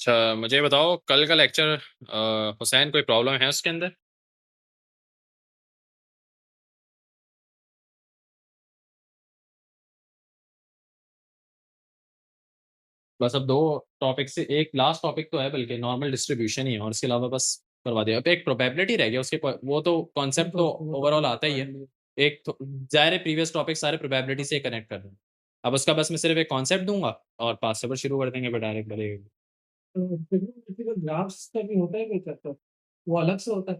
अच्छा, मुझे बताओ कल का लेक्चर हुसैन कोई प्रॉब्लम है उसके अंदर? बस अब 2 टॉपिक से एक लास्ट टॉपिक तो है बल्कि नॉर्मल डिस्ट्रीब्यूशन ही है और इसके अलावा बस करवा दिया। अब एक प्रोबेबिलिटी रह गया उसके वो तो कॉन्सेप्ट तो ओवरऑल आता ही है। एक तो ज़ाहिर है प्रीवियस टॉपिक सारे प्रोबेबिलिटी से कनेक्ट कर रहे हैं। अब उसका बस मैं सिर्फ एक कॉन्सेप्ट दूँगा और पास से शुरू कर देंगे फिर डायरेक्ट भले ग्राफ्स का भी होता है कोई चैप्टर? वो अलग से होता है?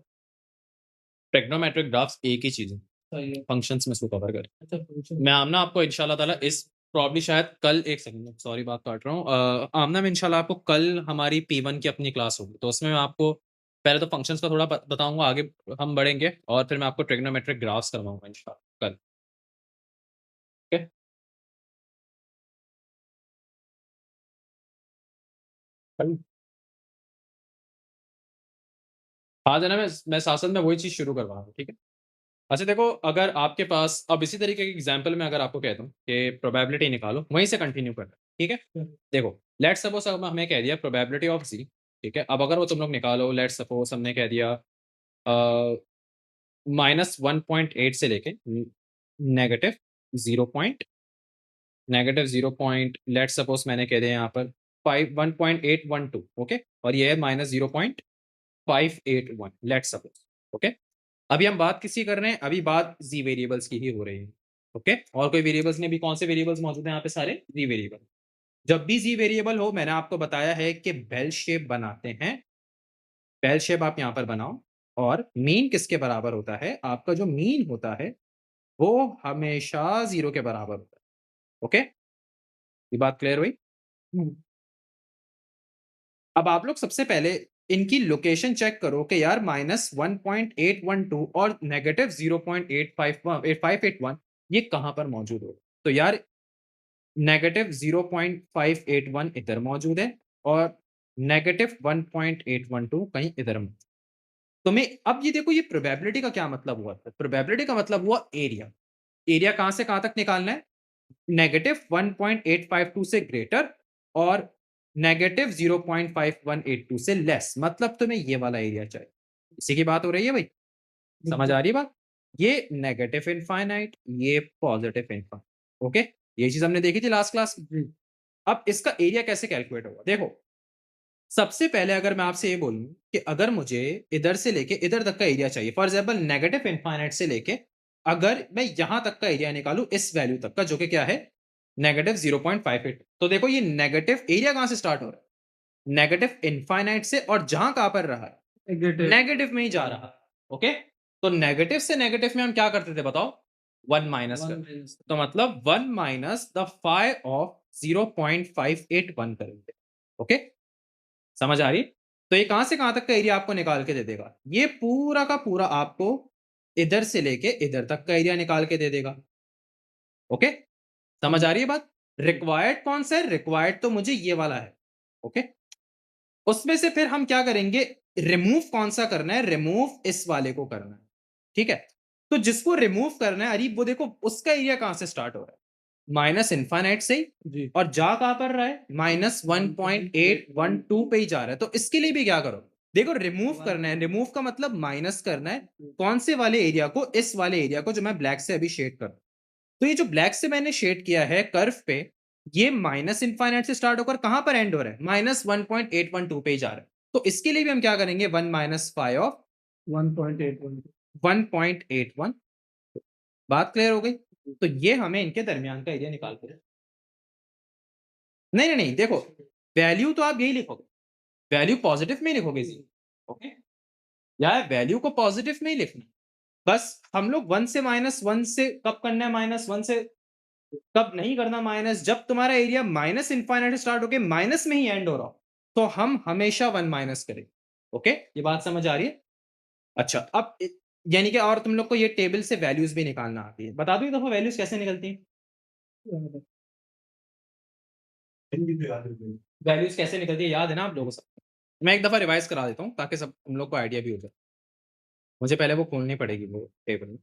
ट्रिग्नोमेट्रिक ग्राफ्स एक ही चीज़ है, सही है। फंक्शंस में इसको कवर करें। अच्छा फंक्शन मैं आमना आपको इंशाल्लाह ताला इस प्रॉब्ली शायद कल एक सेकंड सॉरी बात काट रहा हूँ। आमना में इंशाल्लाह आपको कल हमारी P1 की अपनी क्लास होगी। तो उसमें मैं आपको पहले तो फंक्शंस का थोड़ा बताऊँगा, आगे हम बढ़ेंगे और फिर मैं आपको ट्रिग्नोमेट्रिक ग्राफ्स करवाऊँगा इंशाल्लाह कल, ठीक है? कल हाँ, जनाब मैं साथ-साथ में वही चीज़ शुरू करवा रहा हूँ, ठीक है? अच्छा देखो, अगर आपके पास अब इसी तरीके के एग्ज़ाम्पल में अगर आपको कह दूँ कि प्रोबेबिलिटी निकालो, वहीं से कंटिन्यू करना, ठीक है? है। देखो, लेट्स सपोज़ अब हमें कह दिया प्रोबेबिलिटी ऑफ ज़ी, ठीक है? अब अगर वो तुम लोग निकालो, लेट्स सपोज़ हमने कह दिया -1.8 से लेके negative 0 point negative 0 point let's suppose मैंने कह दिया यहाँ पर 1.812 ओके? और ये है -0.581 लेट्स सपोज़, ओके? अभी हम बात किसकी कर रहे हैं? अभी बात ज़ी वेरिएबल्स की ही हो रही है, ओके? और कोई वेरिएबल्स नहीं, अभी कौन से वेरिएबल्स मौजूद हैं यहाँ पे सारे? ज़ी वेरिएबल। जब भी ज़ी वेरिएबल हो मैंने आपको बताया है कि बेल शेप बनाते हैं। बेल शेप आप यहाँ पर बनाओ और मीन किसके बराबर होता है? आपका जो मीन होता है, वो हमेशा 0 के बराबर होता है, ओके? ये बात क्लियर हुई? हुँ, अब आप लोग सबसे पहले इनकी लोकेशन चेक करो कि यार -1.812 और नेगेटिव 0.851 ये कहाँ पर मौजूद हो? तो यार नेगेटिव 0.581 इधर मौजूद है और नेगेटिव 1.812 कहीं इधर मौजूद है। तो मैं अब ये देखो ये प्रोबेबिलिटी का क्या मतलब हुआ? प्रोबेबिलिटी का मतलब हुआ एरिया। एरिया कहाँ से कहाँ तक निकालना है? नेगेटिव 1.852 से ग्रेटर और नेगेटिव 0.5182 से लेस, मतलब तुम्हें ये वाला एरिया चाहिए। इसी की बात हो रही है भाई, समझ बिल्कुल। आ रही है बात? ये नेगेटिव इनफाइनाइट, ये पॉजिटिव इनफाइनाइट, ओके? ये चीज हमने देखी थी लास्ट क्लास में। जी, अब इसका एरिया कैसे कैलकुलेट होगा? देखो, सबसे पहले अगर मैं आपसे ये बोलूं कि अगर मुझे इधर से लेके इधर तक का एरिया चाहिए, फॉर एग्जाम्पल नेगेटिव इनफाइनाइट से लेके अगर मैं यहां तक का एरिया निकालूं इस वैल्यू तक का, जो कि क्या है नेगेटिव 0.58, तो देखो ये नेगेटिव एरिया कहां से स्टार्ट हो रहा है? नेगेटिव इनफाइनाइट से, और जहां कहां पर रहा है? नेगेटिव नेगेटिव में ही जा रहा है, ओके? तो नेगेटिव से नेगेटिव में हम क्या करते थे बताओ? 1 माइनस 1 कर, माइनस तो मतलब 1 माइनस द फाई ऑफ 0.581 करेंगे, ओके? समझ आ रही है? तो ये कहाँ से कहाँ तक का एरिया आपको निकाल के दे देगा? ये पूरा का पूरा आपको इधर से लेके इधर तक का एरिया निकाल के दे देगा। ओके? समझ हुँ, आ रही है बात? रिक्वायर्ड कौन सा है? रिक्वायर्ड तो मुझे ये वाला है। ओके? उसमें से फिर हम क्या करेंगे? रिमूव कौन-सा करना है? रिमूव इस वाले को करना है। ठीक है? तो जिसको रिमूव करना है अरीब, वो देखो उसका एरिया कहाँ से स्टार्ट हो रहा है? माइनस इनफाइनाइट से ही, जी। और जा कहाँ पर रहा है? माइनस 1.812 पे ही जा रहा है। तो इसके लिए भी क्या करो? देखो रिमूव करना है, रिमूव का मतलब माइनस करना है। कौन से वाले एरिया को? इस वाले एरिया को जो मैं ब्लैक से अभी शेड कर, तो ये जो ब्लैक से मैंने शेड किया है कर्व पे, ये माइनस इनफाइनाइट से स्टार्ट होकर कहां पर एंड हो रहा है? -1.812 पे ही जा रहा है। तो इसके लिए भी हम क्या करेंगे? 1 माइनस फाइव ऑफ 1.81 1.81। बात क्लियर हो गई? तो ये हमें इनके दरमियान का एरिया निकाल के नहीं, नहीं, नहीं, देखो, वैल्यू तो आप यही लिखोगे, वैल्यू पॉज़िटिव में ही लिखोगे जी, ओके? यार वैल्यू को पॉज़िटिव में ही लिखना है। बस हम लोग 1 से -1 से कब करना है माइनस, 1 से कब नहीं करना माइनस? जब तुम्हारा एरिया माइनस इनफाइनाइट स्टार्ट होके माइनस में ही एंड हो रहा हो, तो हम हमेशा 1 माइनस करेंगे, ओके? ये बात समझ आ रही है? अच्छा, अब यानी कि और तुम लोग को ये टेबल से वैल्यूज़ भी निकालना आती है। बता दूँ एक दफ़ा वैल्यूज़ कैसे निकलती हैं? वैल्यूज़ कैसे निकलती है याद है ना आप लोगों को सब? मैं एक दफ़ा रिवाइज़ करा देता हूँ ताकि सब तुम लोग को आइडिया भी हो जाए। मुझे पहले वो खोलनी पड़ेगी वो टेबल।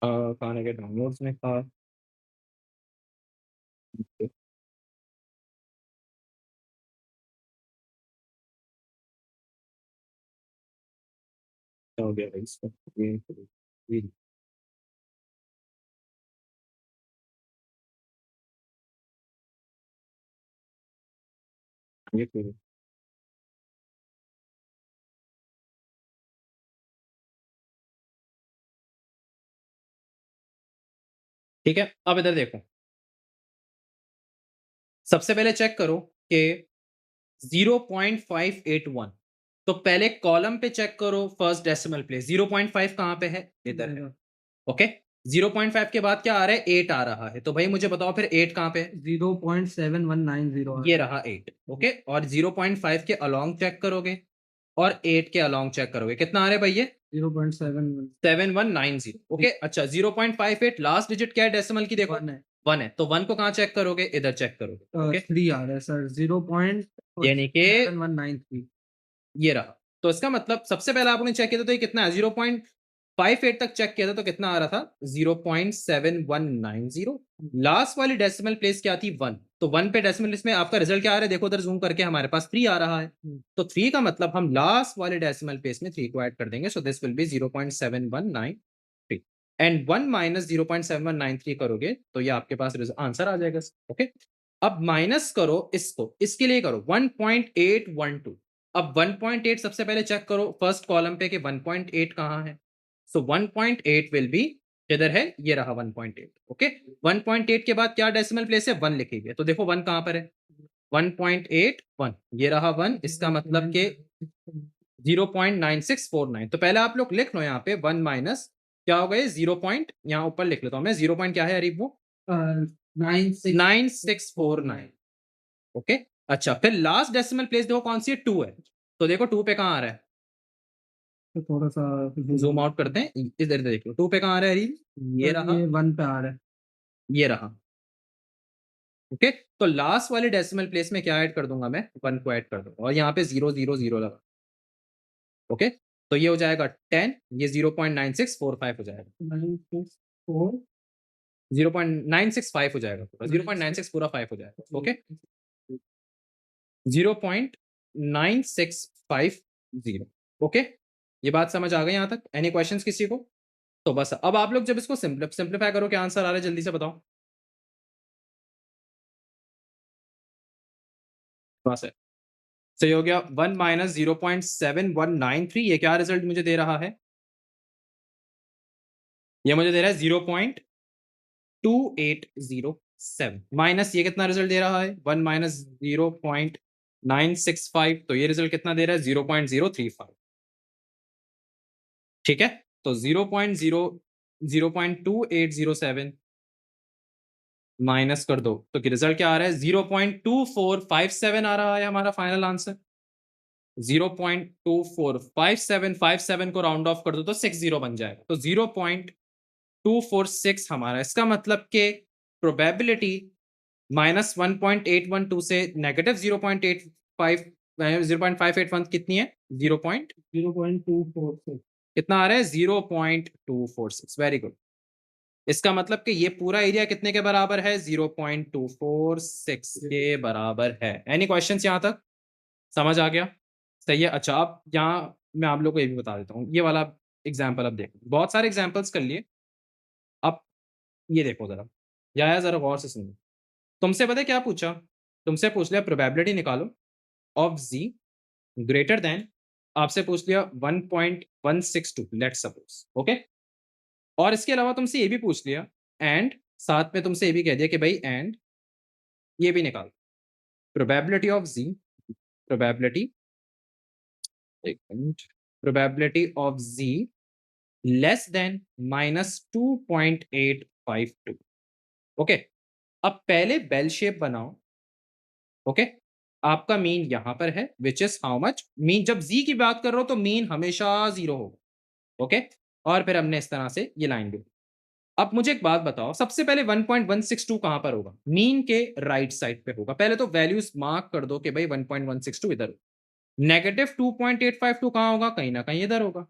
कहाँ रह गया? डाउनलोड्स में था। क्या हो गया भाई इसका? ये ये करो। ठीक है, अब इधर देखो। सबसे पहले चेक करो कि 0.581, तो पहले कॉलम पे चेक करो फर्स्ट डेसिमल प्लेस। 0.5 कहाँ पे है? इधर है। ओके, 0.5 के बाद क्या आ रहा है? 8 आ रहा है। तो भाई मुझे बताओ फिर 8 कहाँ पे है? 0.7190 ये रहा 8। ओके, और 0.5 के अलोंग चेक करोगे और 8 के अलोंग चेक करोगे, कितना आ रहा है भाई? ये 0.71 7190। ओके, अच्छा 0.58 लास्ट डिजिट क्या है डेसिमल की? देखो 1 है। 1 है, तो 1 को कहाँ चेक करोगे? इधर चेक करोगे। ओके, 3 आ रहा है सर, यानी कि 0.7193। ये रहा। तो इसका मतलब सबसे पहले आपने चेक किया था तो ये कितना है? 0.58 तक चेक किया था तो कितना आ रहा था? 0.7190। लास्ट वाली डेसिमल प्लेस क्या थी? 1। तो 1 पे डेसिमल प्लेस में आपका रिजल्ट क्या आ रहा है? देखो उधर जूम करके, हमारे पास 3 आ रहा है। तो 3 का मतलब हम लास्ट वाले डेसिमल प्लेस में 3 को ऐड कर देंगे। So this will be 0.7193 and 1 minus 0.7193 करोगे तो ये आपके पास आंसर आ जाएगा। ओके, अब माइनस करो इसको, इसके लिए करो 1.812। अब 1.8 सबसे पहले चेक करो फर्स्ट कॉलम पे कि 1.8 कहाँ है। सो 1.8 विल बी, किधर है? ये रहा 1.8। ओके, 1.8 के बाद क्या डेसिमल प्लेस है? 1 लिखेंगे। तो देखो 1 कहाँ पर है? 1.81, ये रहा 1। इसका मतलब कि 0.9649। तो पहले आप लोग लिख लो यहाँ पे 1 माइनस क्या हो गए? 0 पॉइंट, यहाँ ऊपर लिख लेता हूँ मैं। 0 पॉइंट क्या है अरीब? वो 9649। ओके, अच्छा फिर लास्ट डेसिमल प्लेस देखो कौन सी है? 2 है। तो देखो 2 पे कहाँ आ रहा है? तो थोड़ा सा जूम आउट करते हैं, इधर देख लो 2 पे कहाँ आ रहा है अरीब? ये रहा, ये 1 पे आ रहा है। ये रहा। ओके, तो लास्ट वाले डेसिमल प्लेस में क्या ऐड कर दूंगा मैं? 1 को ऐड कर दूंगा और यहाँ पे 000 लगा। ओके, तो ये हो जाएगा 10, ये 0.9645 हो जाएगा। 964 0.965 हो जाएगा पूरा, 0.96 पूरा 5 हो जाएगा। ओके, 0.9650। ओके, ये बात समझ आ गई यहाँ तक? एनी क्वेश्चंस किसी को? तो बस अब आप लोग जब इसको सिंप्लीफाई करो, क्या आंसर आ रहा है जल्दी से बताओ। बस है, सही हो गया। 1 माइनस 0.7193, ये क्या रिजल्ट मुझे दे रहा है? ये मुझे दे रहा है 0.2807 माइनस ये कितना रिजल्ट दे रहा है? 1 माइनस 0.965, तो ये रिजल्ट कितना दे रहा है? 0.035। ठीक है, तो 0.2807 माइनस कर दो तो रिजल्ट क्या आ रहा है? 0.2457 आ रहा है हमारा फाइनल आंसर। 0.2457 को राउंड ऑफ कर दो तो 60 बन जाएगा। तो 0.246 हमारा, इसका मतलब कि प्रोबेबिलिटी -1.812 से नेगेटिव 0.581 कितनी है? 0.246। कितना आ रहा है? 0.246। Very good. इसका मतलब कि ये पूरा एरिया कितने के बराबर है? 0.246 के बराबर है। एनी क्वेश्चंस यहाँ तक? समझ आ गया? सही है। अच्छा, अब यहाँ मैं आप लोग को ये भी बता देता हूँ, ये वाला एग्जाम्पल अब देखो। बहुत सारे एग्जाम्पल्स कर लिए, अब ये देखो जरा, या जरा गौर से सुनो। तुमसे पता है क्या पूछा? तुमसे पूछ लिया प्रोबेबिलिटी निकालो ऑफ जी ग्रेटर देन, आपसे पूछ लिया 1.162 लेट सपोज। ओके, और इसके अलावा तुमसे ये भी पूछ लिया एंड साथ में तुमसे ये भी कह दिया कि भाई एंड ये भी निकाल प्रोबेबिलिटी ऑफ जी, प्रोबेबिलिटी, एक minute, probability of G less than -2.852। Okay, अब पहले बेल शेप बनाओ। ओके, आपका मीन यहां पर है which is how much? Mean जब जी की बात कर रहा हो तो मीन हमेशा 0 होगा। ओके, और फिर हमने इस तरह से ये लाइन दी। अब मुझे एक बात बताओ, सबसे पहले 1.162 कहां पर होगा? मीन के राइट साइड पे होगा। पहले तो वैल्यूज मार्क कर दो कि भाई 1.162 इधर होगा। नेगेटिव 2.852 कहां होगा? कहीं ना कहीं इधर होगा।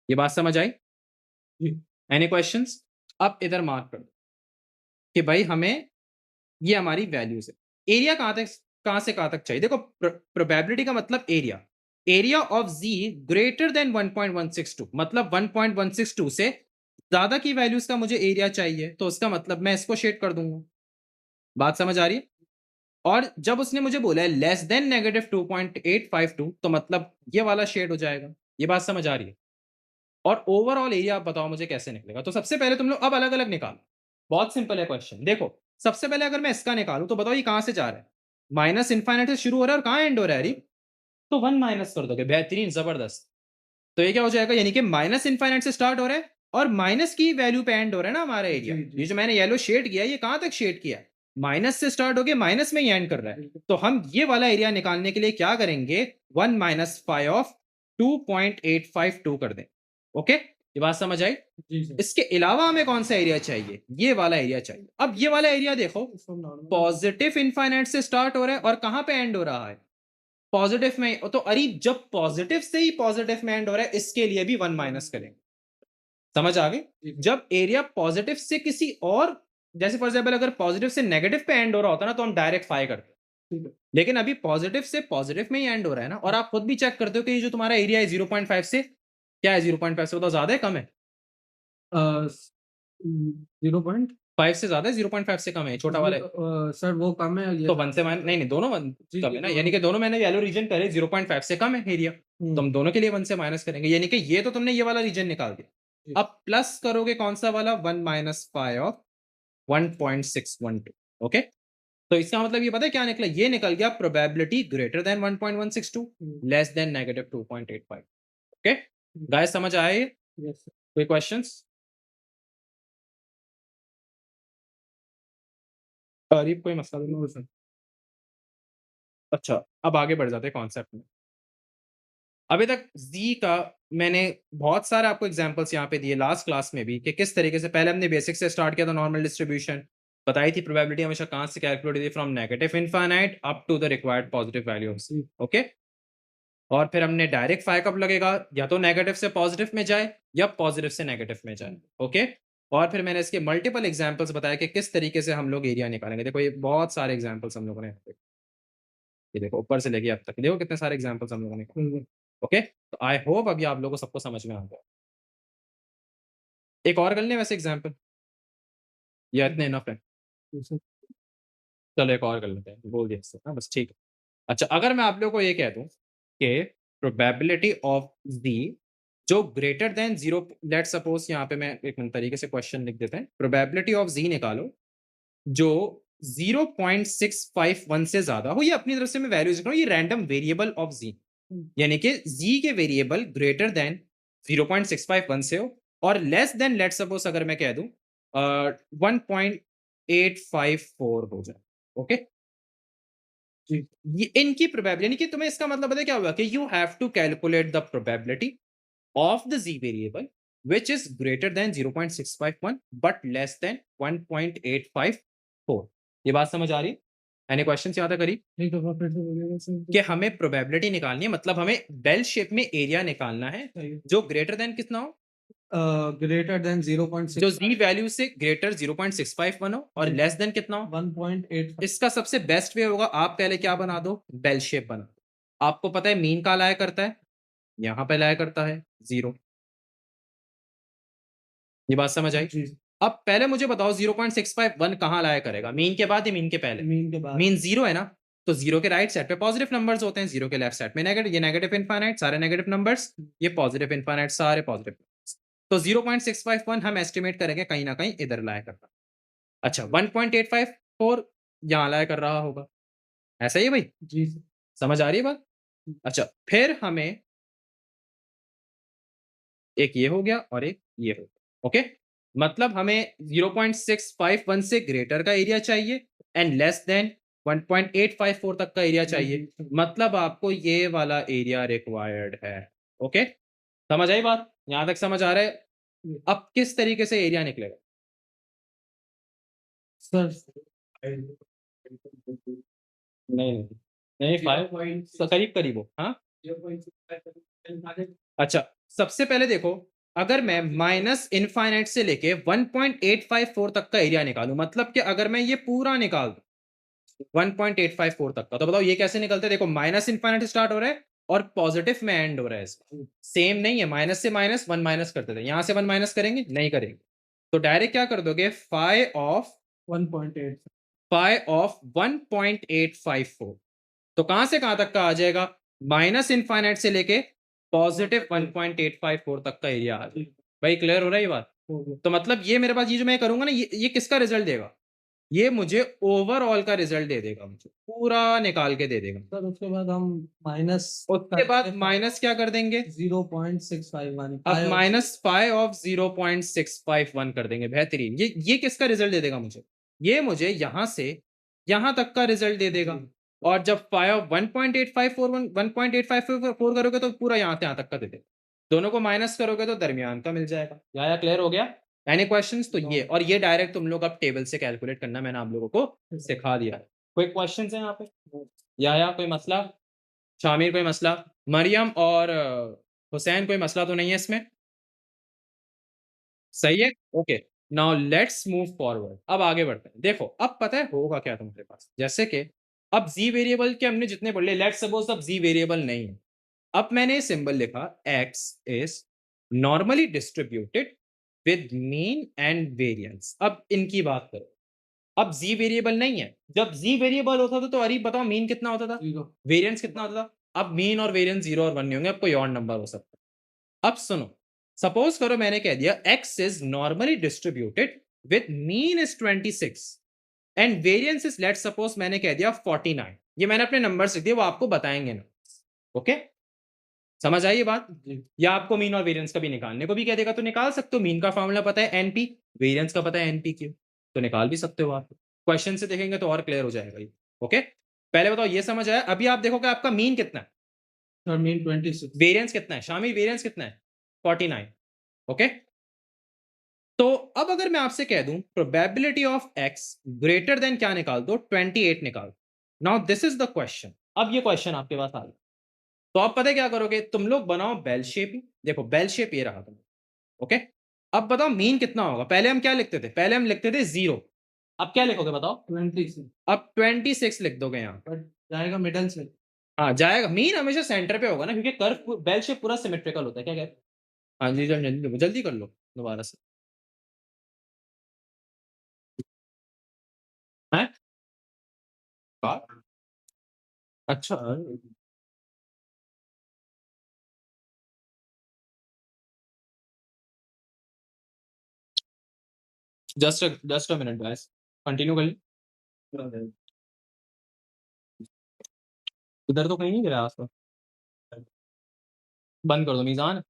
ये बात समझ आई? Any questions? अब इधर मार्क कर दो। कि भाई हमें ये हमारी वैल्यूज है। एरिया कहां से कहां तक चाहिए? देखो प्रोबेबिलिटी का मतलब area. Area of G greater than 1.162, मतलब 1.162 से ज्यादा की वैल्यूज का मुझे एरिया चाहिए, तो उसका मतलब मैं इसको शेड कर दूंगा। बात समझ आ रही है? और जब उसने मुझे बोला है लेस देन -2.852, तो मतलब ये वाला शेड हो जाएगा। ये बात समझ आ रही है? और ओवरऑल एरिया आप बताओ मुझे कैसे निकलेगा? तो सबसे पहले तुम लोग अब अलग अलग निकालो। बहुत सिंपल है क्वेश्चन। देखो सबसे पहले अगर मैं इसका निकालूं तो बताओ ये कहां से जा रहा है? माइनस इनफाइनाइट से शुरू हो रहा है और कहां एंड हो रहा है? तो 1 माइनस कर दोगे, बेहतरीन, जबरदस्त। तो ये क्या हो जाएगा? यानी कि माइनस इनफाइनाइट से स्टार्ट हो रहा है और माइनस की वैल्यू पे एंड हो रहा है ना हमारा एरिया। जी, जी। ये जो मैंने येलो शेड किया है, ये कहां तक शेड किया है? माइनस से स्टार्ट हो गया, माइनस में ही एंड कर रहा है। तो हम ये वाला एरिया निकालने के लिए क्या करेंगे? 1 माइनस 5 ऑफ 2.852 कर दें। ओके, ये बात समझ आई? जी सर। इसके अलावा हमें कौन सा एरिया चाहिए? ये वाला एरिया चाहिए। अब ये वाला एरिया देखो, पॉजिटिव इनफाइनाइट से स्टार्ट हो रहा है और कहां पे एंड हो रहा है? पॉजिटिव में। तो अरे जब पॉजिटिव से ही पॉजिटिव में एंड हो रहा है, इसके लिए भी 1 माइनस करेंगे। समझ आ गई? जब एरिया पॉजिटिव से किसी और, जैसे फॉर एग्जांपल अगर पॉजिटिव से नेगेटिव पे एंड हो रहा होता ना, तो हम डायरेक्ट फाई करते। लेकिन अभी पॉजिटिव से पॉजिटिव में ही एंड हो रहा है ना, और आप खुद भी चेक करते हो कि ये जो तुम्हारा एरिया है 0.5 से क्या है? 0.5 से तो ज्यादा है, कम है? 0. 5 से ज्यादा है? 0.5 से कम है? छोटा वाला है? सर वो कम है ये तो 1 से मान नहीं नहीं, दोनों 1 जी, कम जी, है ना, दोनों। यानी कि दोनों मैंने येलो रीजन करे, 0.5 से कम है एरिया, तो हम दोनों के लिए 1 से माइनस करेंगे। यानी कि ये तो तुमने ये वाला रीजन निकाल दिया। जी। अब प्लस करोगे कौन सा वाला? 1 माइनस 5 ऑफ 1.612। ओके, तो इसका मतलब ये पता है क्या निकला? ये निकल गया probability greater than 1.162, less than -2.85। Okay guys, समझ आए? Yes sir. कोई क्वेश्चंस? अरीब कोई मसला नहीं? No sir. अच्छा, अब आगे बढ़ जाते हैं कॉन्सेप्ट में। अभी तक जी का मैंने बहुत सारे आपको एग्जांपल्स यहाँ पे दिए लास्ट क्लास में भी, कि किस तरीके से पहले हमने बेसिक से स्टार्ट किया था, नॉर्मल डिस्ट्रीब्यूशन बताई थी, प्रोबेबिलिटी हमेशा कहाँ से कैलकुलेट होती थी? From negative infinite up to the required positive values. Okay, और फिर हमने डायरेक्ट फाई कब लगेगा? या तो नेगेटिव से पॉजिटिव में जाए या पॉजिटिव से नेगेटिव में जाए। ओके, और फिर मैंने इसके मल्टीपल एग्जांपल्स बताया कि किस तरीके से हम लोग एरिया निकालेंगे। देखो ये बहुत सारे एग्जांपल्स हम लोगों ने, ये देखो ऊपर से लेके अब तक देखो कितने सारे एग्जांपल्स हम लोगों ने। ओके, तो आई होप अभी आप लोगों को सबको समझ में आ गया। एक और कर लें वैसे एग्जांपल, या इतने इनफ है? चलो एक और कर लेते हैं, बोल दिया इससे, हाँ बस ठीक है। अच्छा, अगर मैं आप लोगों को ये कह दूं कि प्रोबेबिलिटी ऑफ z जो greater than zero, let suppose यहाँ पे मैं एक तरीके से क्वेश्चन लिख देते हैं, प्रोबेबिलिटी ऑफ z निकालो जो 0.651 से ज्यादा हो। ये अपनी तरफ से मैं वैल्यूज लिख रहा हूँ, ये रैंडम वेरिएबल ऑफ z, यानी कि z के वेरिएबल ग्रेटर देन 0.651 से हो और लेस देन, लेट सपोज अगर मैं कह दूं 1.854 हो जाए। ओके, ये इनकी प्रोबेबिलिटी, यानी कि तुम्हें इसका मतलब पता है क्या हुआ? कि you have to calculate the probability of the z variable which is greater than 0.651 but less than 1.854। ये बात समझ आ रही है? एनी क्वेश्चन यहाँ तक? करी एक दफा फिर से बोलिएगा सर। कि हमें प्रोबेबिलिटी निकालनी है, मतलब हमें बेल शेप में एरिया निकालना है जो ग्रेटर देन कितना हो? ग्रेटर देन जो 0.6 z वैल्यू से ग्रेटर 0.651 हो और लेस देन कितना हो? 1.8 इसका सबसे बेस्ट वे होगा, आप पहले क्या बना दो? बेल शेप बना दो। आपको पता है मीन कहाँ लाया करता है? यहाँ पे लाया करता है 0। ये बात समझ आई? जी अब पहले मुझे बताओ 0.651 कहाँ लाया करेगा? मीन के बाद या मीन के पहले? मीन के बाद। मीन 0 है ना, तो 0 के राइट साइड पे पॉजिटिव नंबर्स होते हैं, 0 के लेफ्ट साइड में नेगेटिव। ये नेगेटिव इनफाइनाइट सारे नेगेटिव नंबर्स, ये पॉजिटिव इनफाइनाइट सारे पॉजिटिव नंबर्स। तो 0.651 हम एस्टिमेट करेंगे कहीं ना कहीं इधर लाया करता। अच्छा, 1.854 यहाँ लाया कर रहा होगा, ऐसा ही है भाई? जी सर। समझ आ रही है बात? अच्छा, फिर हमें एक ये हो गया और एक ये हो गया। ओके, मतलब हमें 0.651 से ग्रेटर का एरिया चाहिए एंड लेस देन 1.854 तक का एरिया चाहिए, मतलब आपको ये वाला एरिया रिक्वायर्ड है। ओके, समझ आई बात? यहां तक समझ आ रहा है? अब किस तरीके से एरिया निकलेगा? सर नहीं नहीं नहीं, 5 करीब करीब हो, हाँ। अच्छा, सबसे पहले देखो, अगर मैं माइनस इनफाइनाइट से लेके 1.854 तक का एरिया निकालूं, मतलब कि अगर मैं ये पूरा निकाल दूं 1.854 तक का, तो बताओ ये कैसे निकलते हैं? देखो माइनस इनफाइनाइट स्टार्ट हो रहा है और पॉजिटिव में एंड हो रहा है, इसका सेम नहीं है। माइनस से माइनस, वन माइनस करते थे, यहां से वन माइनस करेंगे नहीं करेंगे, तो डायरेक्ट क्या कर दोगे, फाई ऑफ 1.8 1.854। तो कहां से कहां तक का आ जाएगा, माइनस इनफाइनाइट से लेके पॉजिटिव 1.854 तक का एरिया आ जाएगा। भाई क्लियर हो रहा है ये बात? हो गया। तो मतलब ये मेरे पास ये जो मैं करूंगा ना, ये किसका रिजल्ट देगा, ये मुझे ओवरऑल का रिजल्ट दे देगा, मुझे पूरा निकाल के दे देगा। सर उसके बाद हम माइनस उसके बाद माइनस क्या कर देंगे, 0.651 अब माइनस फाइव ऑफ 0.651 कर देंगे। बेहतरीन, ये किसका रिजल्ट दे देगा मुझे, ये मुझे यहां से यहां तक का रिजल्ट दे देगा। और जब फाइव ऑफ 1.854 करोगे तो पूरा यहां से यहां तक का दे देगा। दोनों को माइनस करोगे तो दरमियान का मिल जाएगा। या क्लियर हो गया? Any questions? तो ये, और ये डायरेक्ट तुम लोग अब टेबल से कैलकुलेट करना मैंने आप लोगों को सिखा दिया है। कोई क्वेश्चंस है यहाँ पे? या कोई मसला? शामिर कोई मसला? मरियम और हुसैन कोई मसला तो नहीं है इसमें? सही है, okay. Now let's move forward, अब आगे बढ़ते हैं। देखो अब पता है होगा क्या तुम्हारे पास, जैसे कि अब जी वेरिएबल के हमने जितने पढ़ लिए, लेट्स सपोज अब जी वेरिएबल नहीं है। अब मैंने सिंबल लिखा x is normally distributed with mean and variance. अब इनकी बात करो, अब z वेरिएबल नहीं है। जब z वेरिएबल होता था तो अरीब बताओ मीन कितना होता था, वेरिएंस कितना होता था? अब मीन और वेरिएंस 0 और 1 नहीं होंगे, अब कोई और नंबर हो सकता है। अब सुनो, सपोज करो मैंने कह दिया x is normally distributed with mean is 26 and variance is, let's suppose मैंने कह दिया 49। ये मैंने अपने नंबर लिख दिए, वो आपको बताएंगे ना। ओके, समझ आई ये बात? या आपको मीन और वेरिएंस का भी निकालने को भी कह देगा तो निकाल सकते हो। मीन का फॉर्मूला पता है एनपी, वेरिएंस का पता है एनपी क्यू, तो निकाल भी सकते हो आप। क्वेश्चन से देखेंगे तो और क्लियर हो जाएगा ये। ओके, पहले बताओ ये समझ आया? अभी आप देखोगे आपका मीन कितना है, सर मीन 26, वेरिएंस कितना है, शामिल वेरिएंस कितना है, 49। ओके, तो अब अगर मैं आपसे कह दूं probability of x greater than क्या निकाल दो, 28 निकाल। Now this is the question. अब ये क्वेश्चन आपके पास आ गया, तो आप पता है क्या करोगे, तुम लोग बनाओ बेल शेप ही। देखो बेल शेप ये रहा तुम। ओके, अब बताओ मीन कितना होगा। पहले हम क्या लिखते थे, पहले हम लिखते थे 0। अब क्या लिखोगे बताओ, 26 अब 26 लिख दोगे यहाँ। बट जाएगा मिडल से। हाँ जाएगा, मीन हमेशा सेंटर पे होगा ना, क्योंकि कर्व बेल शेप पूरा सिमेट्रिकल होता है। क्या कहते हैं? हाँ जी, जल्दी जल्दी जल्दी कर लो दोबारा से। हैं? हाँ? अच्छा, just a minute guys, continue कर ली। इधर तो कहीं नहीं गिरा आसपास। बंद कर दो मीजान,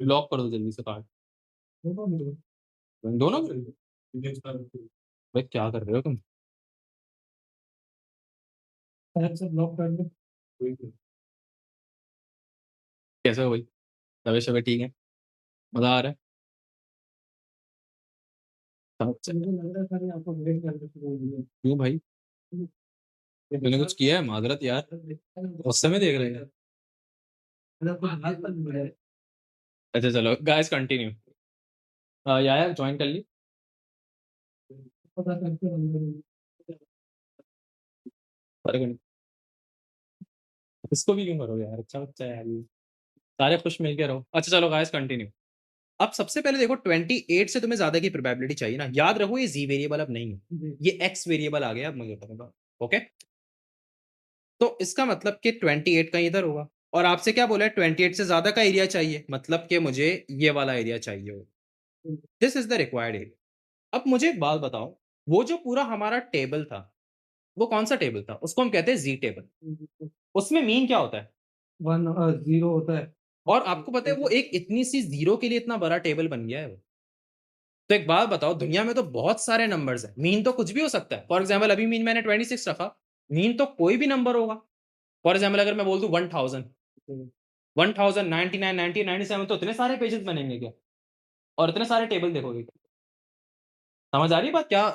लॉक कर दो जल्दी से कार्ड। दोनों भाई क्या कर रहे हो तुम? ब्लॉक कर दो। कैसे हो भाई? तबीयत शबीयत ठीक है? मजा आ रहा है? मुझे लग रहा है सर आपको ग्रेड कर दो। क्यों भाई, तूने कुछ किया है? माजरत यार, उस समय देख रहे हैं। अच्छा चलो गाइस कंटिन्यू। यार ज्वाइन कर ली? पता करके फर्क नहीं, इसको भी क्यों करोगे यार, अच्छा बच्चा है यार ये। सारे खुश मिलके रहो। अच्छा चलो गाइस कंटिन्यू। अब सबसे पहले देखो 28 से तुम्हें ज्यादा की प्रोबेबिलिटी चाहिए ना, याद रखो ये जी वेरिएबल अब नहीं है, ये एक्स वेरिएबल आ गया अब मुझे पता। ओके, तो इसका मतलब कि 28 का इधर होगा, और आपसे क्या बोला है, 28 से ज्यादा का एरिया चाहिए, मतलब कि मुझे ये वाला एरिया चाहिए हो। This is the required area. अब मुझे एक बात बताओ, वो जो पूरा हमारा टेबल था, वो कौन सा टेबल था? उसको हम कहते हैं जी टेबल। उसमें मीन क्या होता है? 0 होता है। और आपको पता है वो एक इतनी सी जीरो के लिए इतना बड़ा टेबल बन गया है वो। तो एक बात बताओ, दुनिया में तो बहुत सारे नंबर्स हैं, मीन तो कुछ भी हो सकता है। फॉर एग्जाम्पल अभी मीन मैंने 26 रखा, मीन तो कोई भी नंबर होगा। फॉर एग्जाम्पल अगर मैं बोल दूं 1000, 1000, 99, 90, 97, तो इतने सारे पेजेस बनेंगे क्या, और इतने सारे टेबल देखोगे क्या? समझ आ रही है बात क्या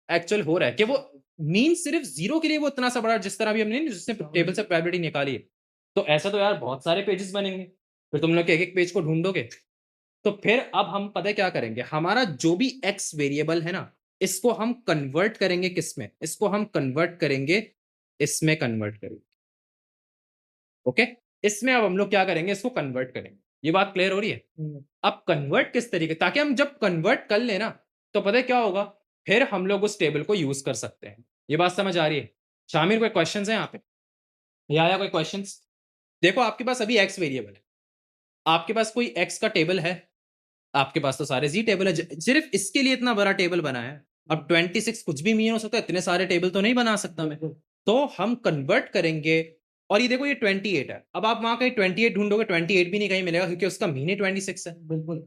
एक्चुअल हो रहा है, कि वो मीन सिर्फ जीरो के लिए वो इतना सा बड़ा, जिस तरह भी हमने जिससे टेबल से प्रोबेबिलिटी निकाली है, तो ऐसा तो यार बहुत सारे पेजेस बनेंगे। फिर तुम लोग एक-एक पेज को ढूँढोगे। तो फिर अब हम पता है क्या करेंगे, हमारा जो भी x वेरिएबल है ना, इसको हम कन्वर्ट करेंगे किसमें? इसको हम कन्वर्ट करेंगे, इसमें कन्वर्ट करेंगे। ओके? इसमें अब हम लोग क्या करेंगे, इसको कन्वर्ट करेंगे। ये बात क्लियर हो रही है? अब कन्वर्ट किस तरीके, ताकि हम जब कन्वर्ट कर लें ना, तो पता है क्या होगा? फिर हम लोग उस टेबल को यूज़ कर सकते हैं। ये बात समझ आ रही है? शामिर कोई क्वेश्चन्स हैं यहाँ पे? या कोई क्वेश्चन्स? देखो आपके पास अभी x वेरिएबल है। आपके पास कोई x का टेबल है? आपके पास तो सारे z टेबल है। सिर्फ इसके लिए इतना बड़ा टेबल बनाया है। अब 26 कुछ भी मीन हो सकता है, इतने सारे टेबल तो नहीं बना सकता मैं। तो हम कन्वर्ट करेंगे, और ये देखो ये 28 है। अब आप वहां कहीं 28 ढूंढोगे, 28 भी नहीं कहीं मिलेगा, क्योंकि उसका मीन ही 26 है। बिल्कुल।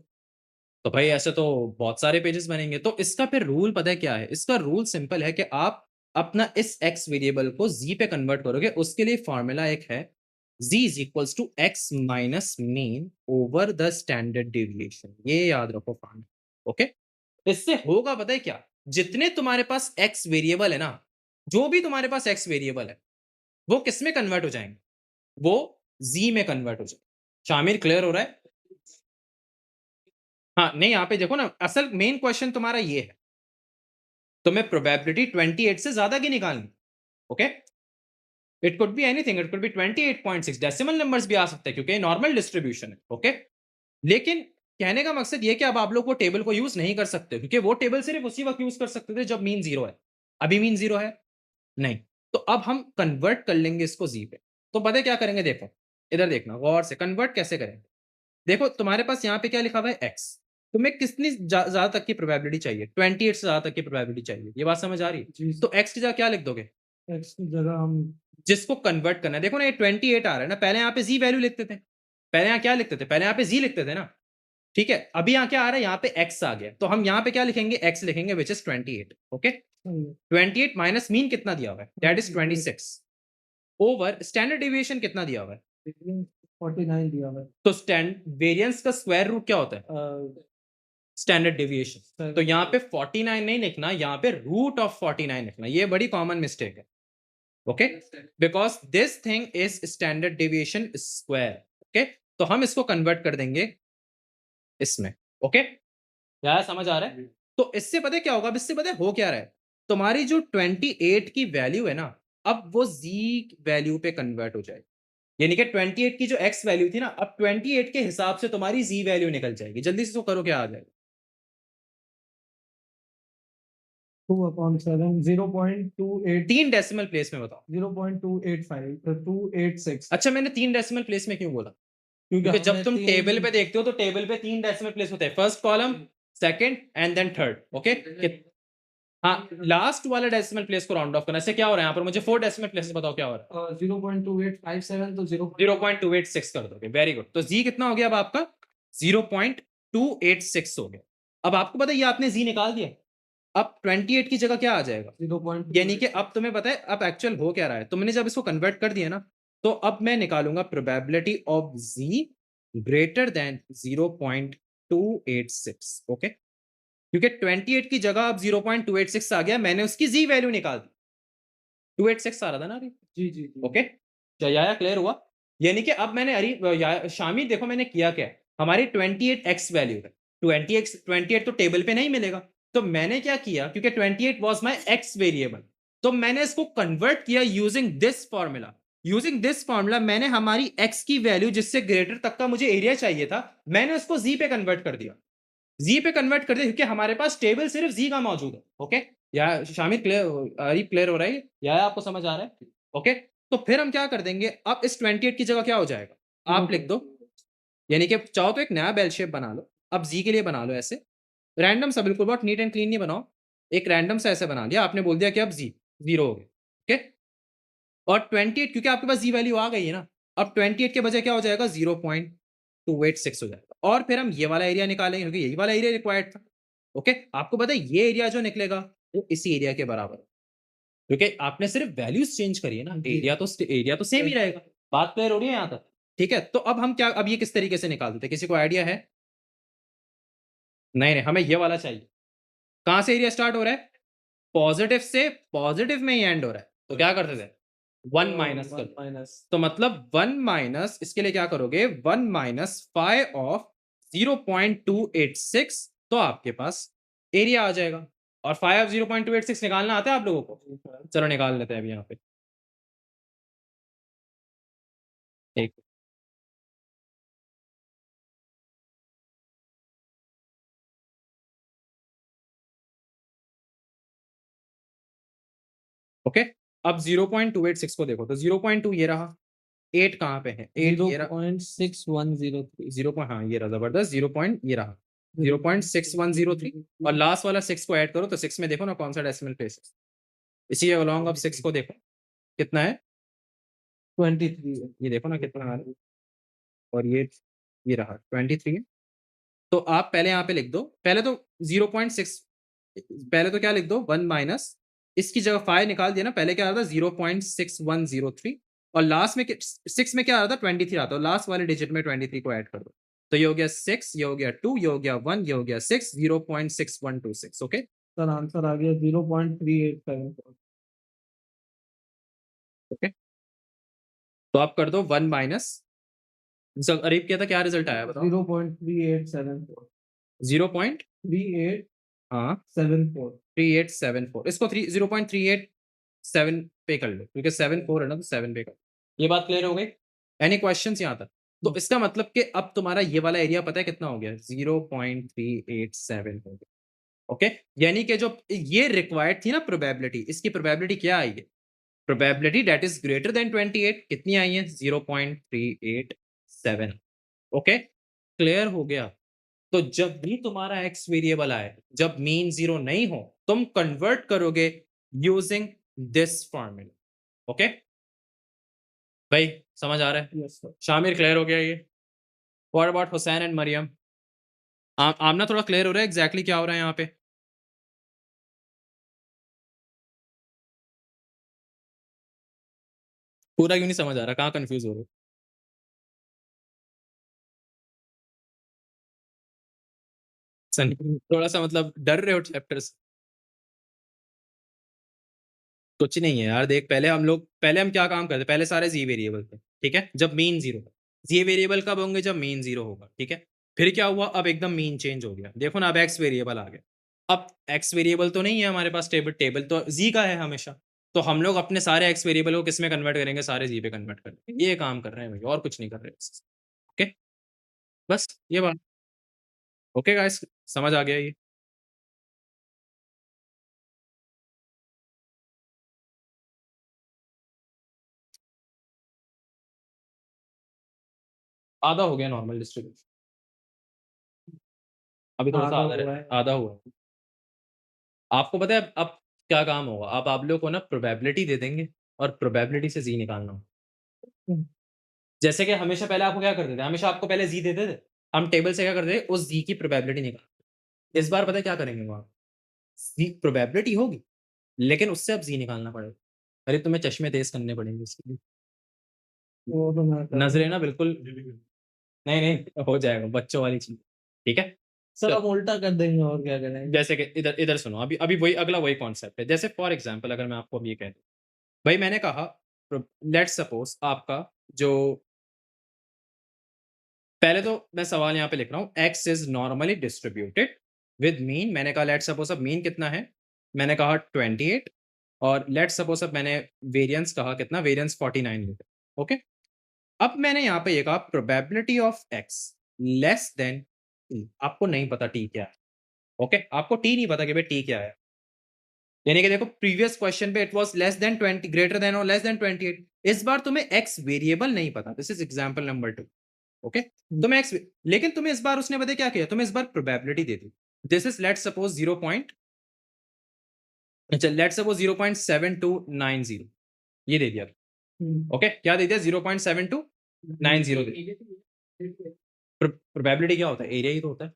तो भाई ऐसे तो बहुत सारे पेजेस बनेंगे। तो इसका फिर रूल पता है क्या है? इसका रूल सिंपल है कि आप अपना इस x वेरिएबल को z पे कन्वर्ट करोगे। उसके लिए फॉर्मूला एक है, z is equals to x minus mean over the standard deviation. ये याद रखो फॉर्मूला। ओके? इससे होगा पता है क्या? जितने तुम्हारे पास x वेरिएबल है ना, जो भी तुम्हारे पास x वेरिएबल है, वो किस में कन्वर्ट हो जाएंगे? वो z में कन्वर्ट हो जाएंगे। शामिर क्लियर हो रहा है? हाँ, नहीं यहाँ पे देखो ना, असल मेन क्वेश्चन तुम्हारा ये है, तुम्हें प्रोबेबिलिटी 28 से ज्यादा की निकालनी। Okay? It could be anything, it could be 28.6, decimal numbers भी आ सकते हैं, क्योंकि नॉर्मल डिस्ट्रीब्यूशन है। ओके? लेकिन कहने का मकसद ये कि अब आप लोग वो टेबल को यूज नहीं कर सकते, क्योंकि वो टेबल सिर्फ उसी वक्त यूज कर सकते थे जब मीन जीरो है। अभी मीन जीरो है नहीं। तो अब हम कन्वर्ट कर लेंगे इसको जी पे। तो पता है क्या करेंगे? देखो इधर देखना गौर से, कन्वर्ट कैसे करेंगे। देखो तुम्हारे पास यहाँ पे क्या लिखा हुआ है, x। तुम्हें कितनी ज्यादा तक की प्रोबेबिलिटी चाहिए? 28 से ज्यादा तक की प्रोबेबिलिटी चाहिए। ये बात समझ आ रही है? तो x की जगह क्या लिख दोगे? x की जगह हम जिसको कन्वर्ट करना है। देखो ना ये 28 आ रहा है ना, पहले यहाँ पे z वैल्यू लिखते थे। पहले यहाँ क्या लिखते थे? पहले यहाँ पे z लिखते थे ना। ठीक है, अभी यहाँ क्या आ रहा है? यहाँ पे x आ गया, तो हम यहाँ पे क्या लिखेंगे? x लिखेंगे, which is 28। Okay? 28 minus mean कितना दिया हुआ है? That is 26 over standard deviation कितना दिया हुआ है? 49 दिया हुआ है। तो स्टैंड वेरिएंस का स्क्वायर रूट क्या होता है? Standard deviation. तो यहाँ पे 49 नहीं लिखना, यहाँ पे रूट ऑफ 49 लिखना। ये बड़ी कॉमन मिस्टेक है। Okay? Because this thing is standard deviation square. Okay? तो हम इसको कन्वर्ट कर देंगे इसमें। ओके? क्या समझ आ रहा है? तो इससे पता है क्या होगा? अब इससे पता है हो क्या रहा है? तुम्हारी जो 28 की वैल्यू है ना, अब वो z वैल्यू पे कन्वर्ट हो जाएगी। यानी कि 28 की जो x वैल्यू थी ना, अब 28 के हिसाब से तुम्हारी z वैल्यू निकल जाएगी। जल्दी से इसको करो, क्या आ जाएगा? 2/7 0.28 3 डेसिमल प्लेस में बताओ। 0.285 286। अच्छा, मैंने 3 डेसिमल प्लेस में क्यों बोला? क्योंकि क्योंकि जब हमने तुम तीन टेबल पे देखते हो तो टेबल पे 3 डेसिमल प्लेस होते हैं, first column, second and then third. Okay? हाँ, लास्ट वाला डेसिमल प्लेस को राउंड ऑफ करना। इससे क्या हो रहा है? यहाँ पर मुझे 4 डेसिमल प्लेस बताओ क्या हो रहा है? 0.2857 तो 0.286 कर दोगे। Very good. तो जी कितना हो गया अब आपका? 0.286 हो गया। अब आपको पता है ये आपने जी निकाल दिया। अब 28 की जगह क्या आ जाएगा? 0.2 यानी कि अब तुम्हें पता है अब एक्चुअल हो क्या रहा है। तुमने जब इसको कन्वर्ट कर दिया ना, तो अब मैं निकालूंगा probability of G greater than 0.286। Okay? क्योंकि 28 की जगह अब 0.286 आ गया, मैंने उसकी जी वैल्यू निकाल दी। 286 आ रहा था ना अभी। जी। ओके? या क्लियर हुआ? यानी कि अब मैंने शामी देखो मैंने किया क्या है? हमारी 28x वैल्यू है। 28 तो टेबल पे नहीं मिलेगा। तो मैंने क्या किया, क्योंकि 28 वाज माय x वेरिएबल, तो मैंने इसको कन्वर्ट किया using this formula. Using this formula मैंने हमारी x की वैल्यू जिससे ग्रेटर तक का मुझे एरिया चाहिए था, मैंने उसको z पे कन्वर्ट कर दिया। z पे कन्वर्ट कर दिया क्योंकि हमारे पास टेबल सिर्फ z का मौजूद है। ओके? या शामिल क्लियर हो रहा है? या आपको समझ आ रहा है? ओके? तो फिर हम क्या कर देंगे, अब इस 28 की जगह क्या हो जाएगा? आप लिख दो। यानी कि चाहो तो एक नया बेल शेप बना लो। अब जी के लिए बना लो ऐसे रैंडम सा, बिल्कुल बहुत नीट एंड क्लीन नहीं बनाओ। एक रैंडम सा ऐसे बना लिया आपने, बोल दिया कि अब जी जीरो हो गया। ओके? और 28 क्योंकि आपके पास जी वैल्यू आ गई है ना, अब 28 के बजाय क्या हो जाएगा? 0.286 हो जाएगा। और फिर हम ये वाला एरिया निकालेंगे क्योंकि यही वाला एरिया रिक्वायर्ड था। ओके? आपको पता है ये एरिया जो निकलेगा वो इसी एरिया के बराबर है, क्योंकि आपने सिर्फ वैल्यूज चेंज करी है ना, एरिया तो सेम ही रहेगा। बात क्लियर हो रही है यहाँ तक? ठीक है, तो अब हम क्या, अब ये किस तरीके से निकाल देते हैं? किसी को आइडिया है? नहीं, हमें ये वाला चाहिए। कहां से एरिया स्टार्ट हो रहा है? पॉजिटिव से। पॉजिटिव में ही एंड हो रहा है, तो क्या करते थे? 1 तो माइनस कर 1 दो। माइनस तो मतलब 1 माइनस इसके लिए क्या करोगे 1 माइनस फाई ऑफ 0.286 तो आपके पास एरिया आ जाएगा। और फाई ऑफ 0.286 निकालना आता है आप लोगों को? चलो निकाल लेते हैं अभी यहाँ पे। एक ओके, अब 0.286 को देखो तो 0.2 ये रहा, 8 कहाँ पे है? 8 ये रहा, 0.6103 0 हाँ ये रहा जबरदस्त 0 पॉइंट ये रहा 0.6103 और लास्ट वाला 6 को ऐड करो तो 6 में देखो ना कौन सा डेसिमल प्लेस है। इसी के अलोंग अब 6 को देखो कितना है, 23 है। ये देखो ना कितना आ रहा है और ये रहा 23 है। तो आप पहले यहाँ पे लिख दो, पहले तो 0.6 पहले तो क्या लिख दो 1 माइनस इसकी जगह 5 निकाल दिया ना, पहले क्या आ रहा था 0.6103 और लास्ट में 6 में क्या आ रहा था 23 आता है, लास्ट वाले डिजिट में 23 को ऐड कर दो तो ये हो गया 6, ये हो गया 2, ये हो गया 1, ये हो गया 6, 0.6126। ओके सर आंसर आ गया 0.3874। ओके, तो आप कर दो 1 माइनस अरीब किया था क्या रिजल्ट आया बताओ? 0.3874 0 पॉइंट 3874 हाँ 3874 इसको 0.387 पे कर लो क्योंकि 74 है ना तो 7 पे कर लो। ये बात क्लियर हो गई? एनी क्वेश्चंस यहाँ तक? तो इसका मतलब कि अब तुम्हारा ये वाला एरिया पता है कितना हो गया 0.387 हो गया। ओके, यानी कि जो ये रिक्वायर्ड थी ना प्रोबेबिलिटी, इसकी प्रोबेबिलिटी क्या आई है? Probability that is greater than 28 कितनी आई है 0.387। ओके क्लियर हो गया? तो जब भी तुम्हारा एक्स वेरिएबल आए, जब मीन जीरो नहीं हो, तुम कन्वर्ट करोगे यूजिंग दिस फॉर्मूला। ओके भाई समझ आ रहा है? Yes sir. शामिर क्लियर हो गया ये? What about Hussain and Maryam? Amna थोड़ा क्लियर हो रहा है एग्जैक्टली क्या हो रहा है यहाँ पे? पूरा क्यों नहीं समझ आ रहा, कहाँ कंफ्यूज हो रहे हो? थोड़ा सा मतलब डर रहे हो चैप्टर से? कुछ नहीं है यार, देख पहले हम क्या काम करते, पहले सारे जी वेरिएबल थे ठीक है, जब मीन जीरो, जी वेरिएबल कब होंगे जब मीन जीरो होगा ठीक है। फिर क्या हुआ, अब एकदम मीन चेंज हो गया, देखो ना अब एक्स वेरिएबल आ गया। अब एक्स वेरिएबल तो नहीं है हमारे पास, टेबल टेबल तो जी का है हमेशा, तो हम लोग अपने सारे एक्स वेरिएबल को किस में कन्वर्ट करेंगे, सारे जी पे कन्वर्ट करेंगे, ये काम कर रहे हैं भाई और कुछ नहीं कर रहे। ओके बस ये बात। ओके गाइस समझ आ गया ये? आधा हो गया नॉर्मल डिस्ट्रीब्यूशन, अभी थोड़ा सा आधा आधा हुआ है। आधा हुआ है। आपको पता है अब क्या काम होगा, अब आप लोग को ना प्रोबेबिलिटी दे देंगे और प्रोबेबिलिटी से जी निकालना होगा। हम्म, जैसे कि हमेशा पहले आपको क्या करते थे, हमेशा आपको पहले जी देते थे, हम टेबल से क्या करते थे उस जी की प्रोबेबिलिटी निकाल। इस बार पता है क्या करेंगे वहां, जी प्रोबेबिलिटी होगी लेकिन उससे अब जी निकालना पड़ेगा। अरे तुम्हें चश्मे तेज करने पड़ेंगे उसके लिए, वो तो मैं कर नजरें दूंगा। ना बिल्कुल नहीं नहीं हो जाएगा बच्चों वाली चीज ठीक है। सर चल हम उल्टा कर देंगे और क्या करेंगे। जैसे कि इधर इधर सुनो, अभी अभी वही अगला वही कॉन्सेप्ट है। जैसे फॉर एग्जांपल अगर मैं आपको अब ये कह दूं, भाई मैंने कहा लेट्स सपोज आपका जो, पहले तो मैं सवाल यहाँ पे लिख रहा हूँ, x is normally distributed with mean, मैंने कहा लेट्स सपोज अब मीन कितना है, मैंने कहा 28 और लेट्स सपोज अब मैंने वेरिएंस कहा कितना, वेरिएंस 49 मीटर। ओके अब मैंने यहाँ पे ये कहा probability of x less than T, आपको नहीं पता टी क्या है। ओके आपको टी नहीं पता कि भाई टी क्या है, यानी कि देखो प्रीवियस क्वेश्चन पे it was less than 20 greater than और लेस देन 28, इस बार तुम्हें एक्स वेरिएबल नहीं पता, this is example number 2। Okay तुम्हें एक्स, लेकिन तुम्हें इस बार उसने बताया क्या किया, तुम्हें इस बार प्रोबेबिलिटी दे दी, this is let's suppose 0 point, अच्छा लेट्स सपोज 0.7290 ये दे दिया। ओके क्या दे दिया 0.7290 दे दिया। प्रोबेबिलिटी क्या होता है, एरिया ही तो होता है।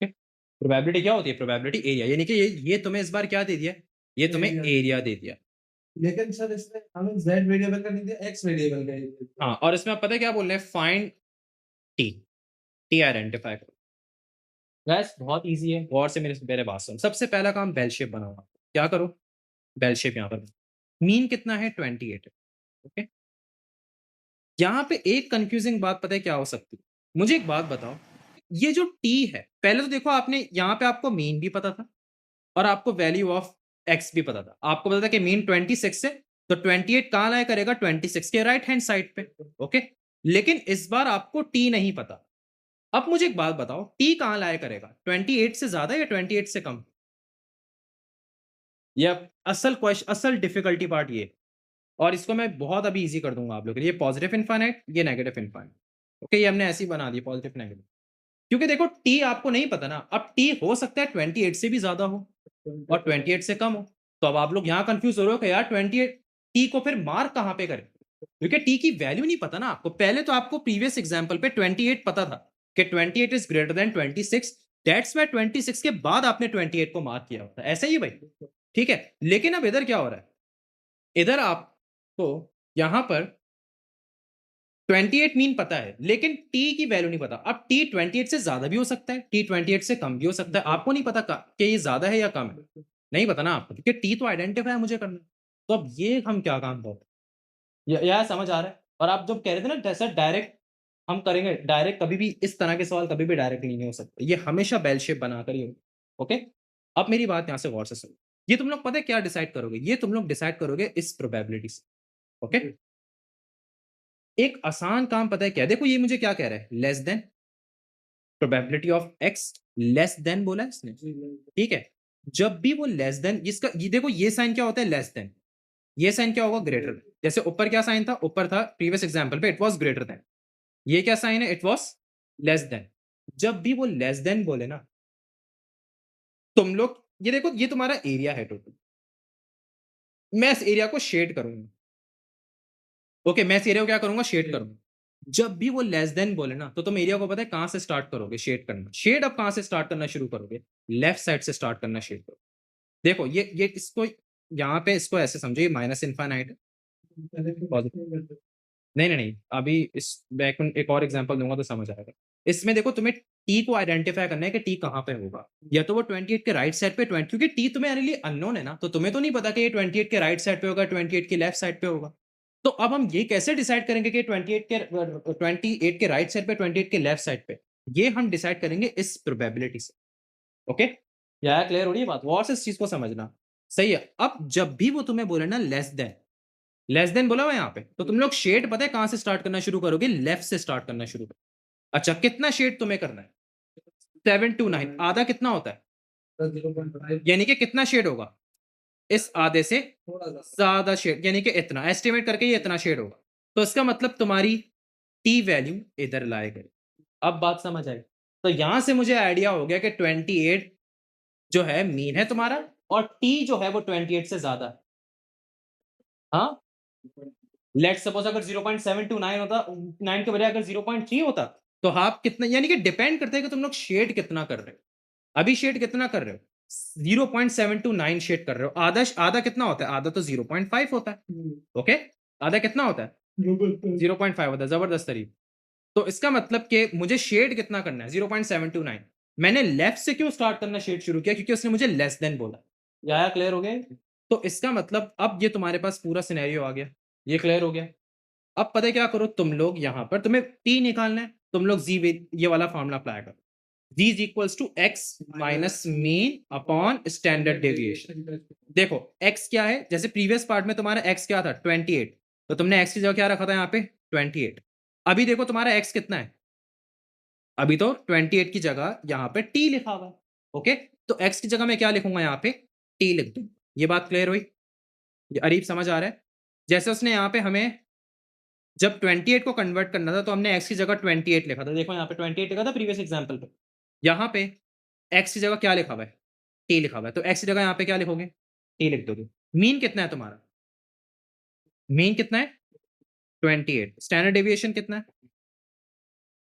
प्रोबेबिलिटी क्या होती है, प्रोबेबिलिटी एरिया, यानी कि ये तुम्हें इस बार क्या दे दिया, ये तुम्हें Area। एरिया दे दिया। लेकिन सर इसमें हमें z वेरिएबल का नहीं दिया, x वेरिएबल का ही दिया। हाँ और इसमें आप पता है क्या बोल रहे हैं, फाइंड टी, टी आइडेंटिफाई करो। गैस बहुत इजी है, गौर से मेरे बात सुनो, सबसे पहला काम बेल शेप बनाओ, क्या करो बेल शेप यहाँ पर, मीन कितना है 28 है, ओके। यहाँ पे एक कंफ्यूजिंग बात पता है क्या हो सकती है? मुझे एक बात बताओ, ये जो टी है, पहले तो देखो आपने यहाँ पे आपको मीन भी पता था और आपको वैल्यू ऑफ एक्स भी पता था। आपको पता था कि मीन 26 है, तो 28 कहाँ लाया करेगा? 26 के राइट हैंड साइड पे, ओके। लेकिन इस बार आपको टी नहीं पता। अब मुझे एक बात बताओ, टी कहाँ लाया करेगा? 28 से ज्यादा या 28 से कम? ये असल डिफिकल्टी पार्ट ये है। और इसको मैं बहुत अभी ईज़ी कर दूँगा आप लोगों के लिए। ये पॉज़िटिव इनफ़ाइनाइट, ये नेगेटिव इनफ़ाइनाइट। ओके, ये हमने ऐसे ही बना दिया पॉज़िटिव नेगेटिव। क्योंकि देखो टी आपको नहीं पता ना, अब टी हो सकता है 28 से भी ज़्यादा हो और 28 से कम हो। तो अब आप लोग यहाँ कन्फ्यूज़ हो रहे हो कि यार 28 टी को फिर मार्क कहाँ पे करें? क्योंकि टी की वैल्यू नहीं पता ना आपको। पहले तो आपको प्रीवियस एग्ज़ाम्पल पे 28 पता था कि 28 is greater than 26, that's why 26 के बाद आपने 28 को मार्क किया होता है। ऐसा ही है भाई, ठीक है? लेकिन अब इधर क्या हो रहा है? इधर आपको यहाँ पर 28 मीन पता है, लेकिन टी की वैल्यू नहीं पता। अब टी 28 से ज़्यादा भी हो सकता है, टी 28 से कम भी हो सकता है। आपको नहीं पता कि ये ज़्यादा है या कम है। नहीं पता ना आपको, क्योंकि टी तो आइडेंटिफाई मुझे करना है। तो अब ये हम क्या काम करें? या समझ आ रहा है? और आप जब कह रहे थे ना जैसा डायरेक्ट हम करेंगे, डायरेक्ट कभी भी इस तरह के सवाल कभी भी डायरेक्टली नहीं हो सकते। ये हमेशा बेल शेप बनाकर ही होगा। ओके? अब मेरी बात यहाँ से गौर से सुनो। ये तुम लोग पता है क्या डिसाइड करोगे? ये तुम लोग डिसाइड करोगे इस प्रोबेबिलिटी से। ओके? एक आसान काम पता है क्या है? देखो ये मुझे क्या कह रहा है? Less than probability of x less than बोला है इसने, ठीक है? जब भी वो लेस देन इसका ये देखो ये साइन क्या होता है? Less than. ये साइन क्या होगा? Greater than. जैसे ऊपर क्या साइन था? ऊपर था प्रीवियस एग्जांपल पे इट वाज ग्रेटर देन। ये क्या साइन है? It was less than. जब भी वो लेस देन बोले ना, तुम लोग ये देखो ये तुम्हारा एरिया है टोटल। मैं इस एरिया को शेड करूंगा। ओके, मैं इस एरिया को क्या करूंगा? शेड करूंगा। जब भी वो लेस देन बोले ना, तो तुम एरिया को पता है कहां से स्टार्ट करोगे शेड करना? शेड अब कहां से स्टार्ट करना शुरू करोगे? लेफ्ट साइड से स्टार्ट करना शेड करो। देखो ये इसको यहाँ पे इसको ऐसे समझो, ये माइनस इनफाइनाइट है। पॉजिटिव नहीं, नहीं, नहीं, अभी इस मैं एक और एग्जांपल दूंगा तो समझ आएगा। इसमें देखो तुम्हें टी को आइडेंटिफाई करना है कि टी कहाँ पे होगा। या तो वो 28 के राइट साइड पे 20, क्योंकि टी तुम्हें लिए अननोन है ना, तो तुम्हें तो नहीं पता कि ये 28 के राइट साइड पे होगा, 28 के लेफ्ट साइड पे होगा। तो अब हम ये कैसे डिसाइड करेंगे कि 28 के राइट साइड पे, 28 के लेफ्ट साइड पे? ये हम डिसाइड करेंगे इस प्रोबेबिलिटी से। ओके, क्या क्लियर हो रही है बात? और इस चीज को समझना सही है। अब जब भी वो तुम्हें बोले ना लेस देन बोला हुआ यहाँ पे, तो तुम लोग शेड पता है कहां से स्टार्ट करना शुरू करोगे? लेफ्ट से स्टार्ट करना शुरू करो। अच्छा, कितना शेड तुम्हें करना है? 7 to 9। आधा कितना होता है? 0.5 यानी कि कितना शेड होगा? इस आधे से थोड़ा सा ज्यादा शेड, यानी कि इतना एस्टिमेट करके ये इतना शेड होगा। तो इसका मतलब तुम्हारी टी वैल्यू इधर लाए गए। अब बात समझ आई? तो यहां से मुझे आइडिया हो गया कि 28 जो है मीन है तुम्हारा, और टी जो है वो 28 से ज्यादा है। हाँ, लेट सपोज अगर 0.729 होता, 9 के बजाय अगर 0.3 होता, तो हाफ कितना, यानी कि डिपेंड करता है कि तुम लोग शेड कितना कर रहे हो। अभी शेड कितना कर रहे हो? 0.729 शेड कर रहे हो। आधा आधा कितना होता है? आधा तो 0.5 होता है। ओके, आधा कितना होता है? 0.5 होता है। जबरदस्त तरीके। तो इसका मतलब कि मुझे शेड कितना करना है? 0.729। मैंने लेफ्ट से क्यों स्टार्ट करना शेड शुरू किया? क्योंकि उसने मुझे लेस देन बोला। ये आया क्लियर हो गया? तो इसका मतलब अब ये तुम्हारे पास पूरा सिनेरियो आ गया। ये क्लियर हो गया? अब पता है क्या करो तुम लोग, यहाँ पर तुम्हें टी निकालना है, तुम लोग जी ये वाला फॉर्मूला अप्लाई करो। Z is equals to X minus mean upon standard deviation. देखो एक्स क्या है? जैसे प्रीवियस पार्ट में तुम्हारा एक्स क्या था? 28। तो तुमने एक्स की जगह क्या रखा था यहाँ पे? 28। अभी देखो तुम्हारा एक्स कितना है? अभी तो 28 की जगह यहाँ पे टी लिखा हुआ है। ओके, तो एक्स की जगह मैं क्या लिखूंगा? यहाँ पे टी लिख दूँ। ये बात क्लियर हुई? ये अरीब समझ आ रहा है? जैसे उसने यहाँ पे हमें जब 28 को कन्वर्ट करना था, तो हमने x की जगह 28 लिखा था। देखो यहाँ पे 28 लिखा था प्रीवियस एग्जांपल पे। यहाँ पे x की जगह क्या लिखा हुआ है? t लिखा हुआ है। तो x की जगह यहाँ पे क्या लिखोगे? t लिख दोगे। मीन कितना है तुम्हारा? मीन कितना है? 28। स्टैंडर्ड डेविएशन कितना है?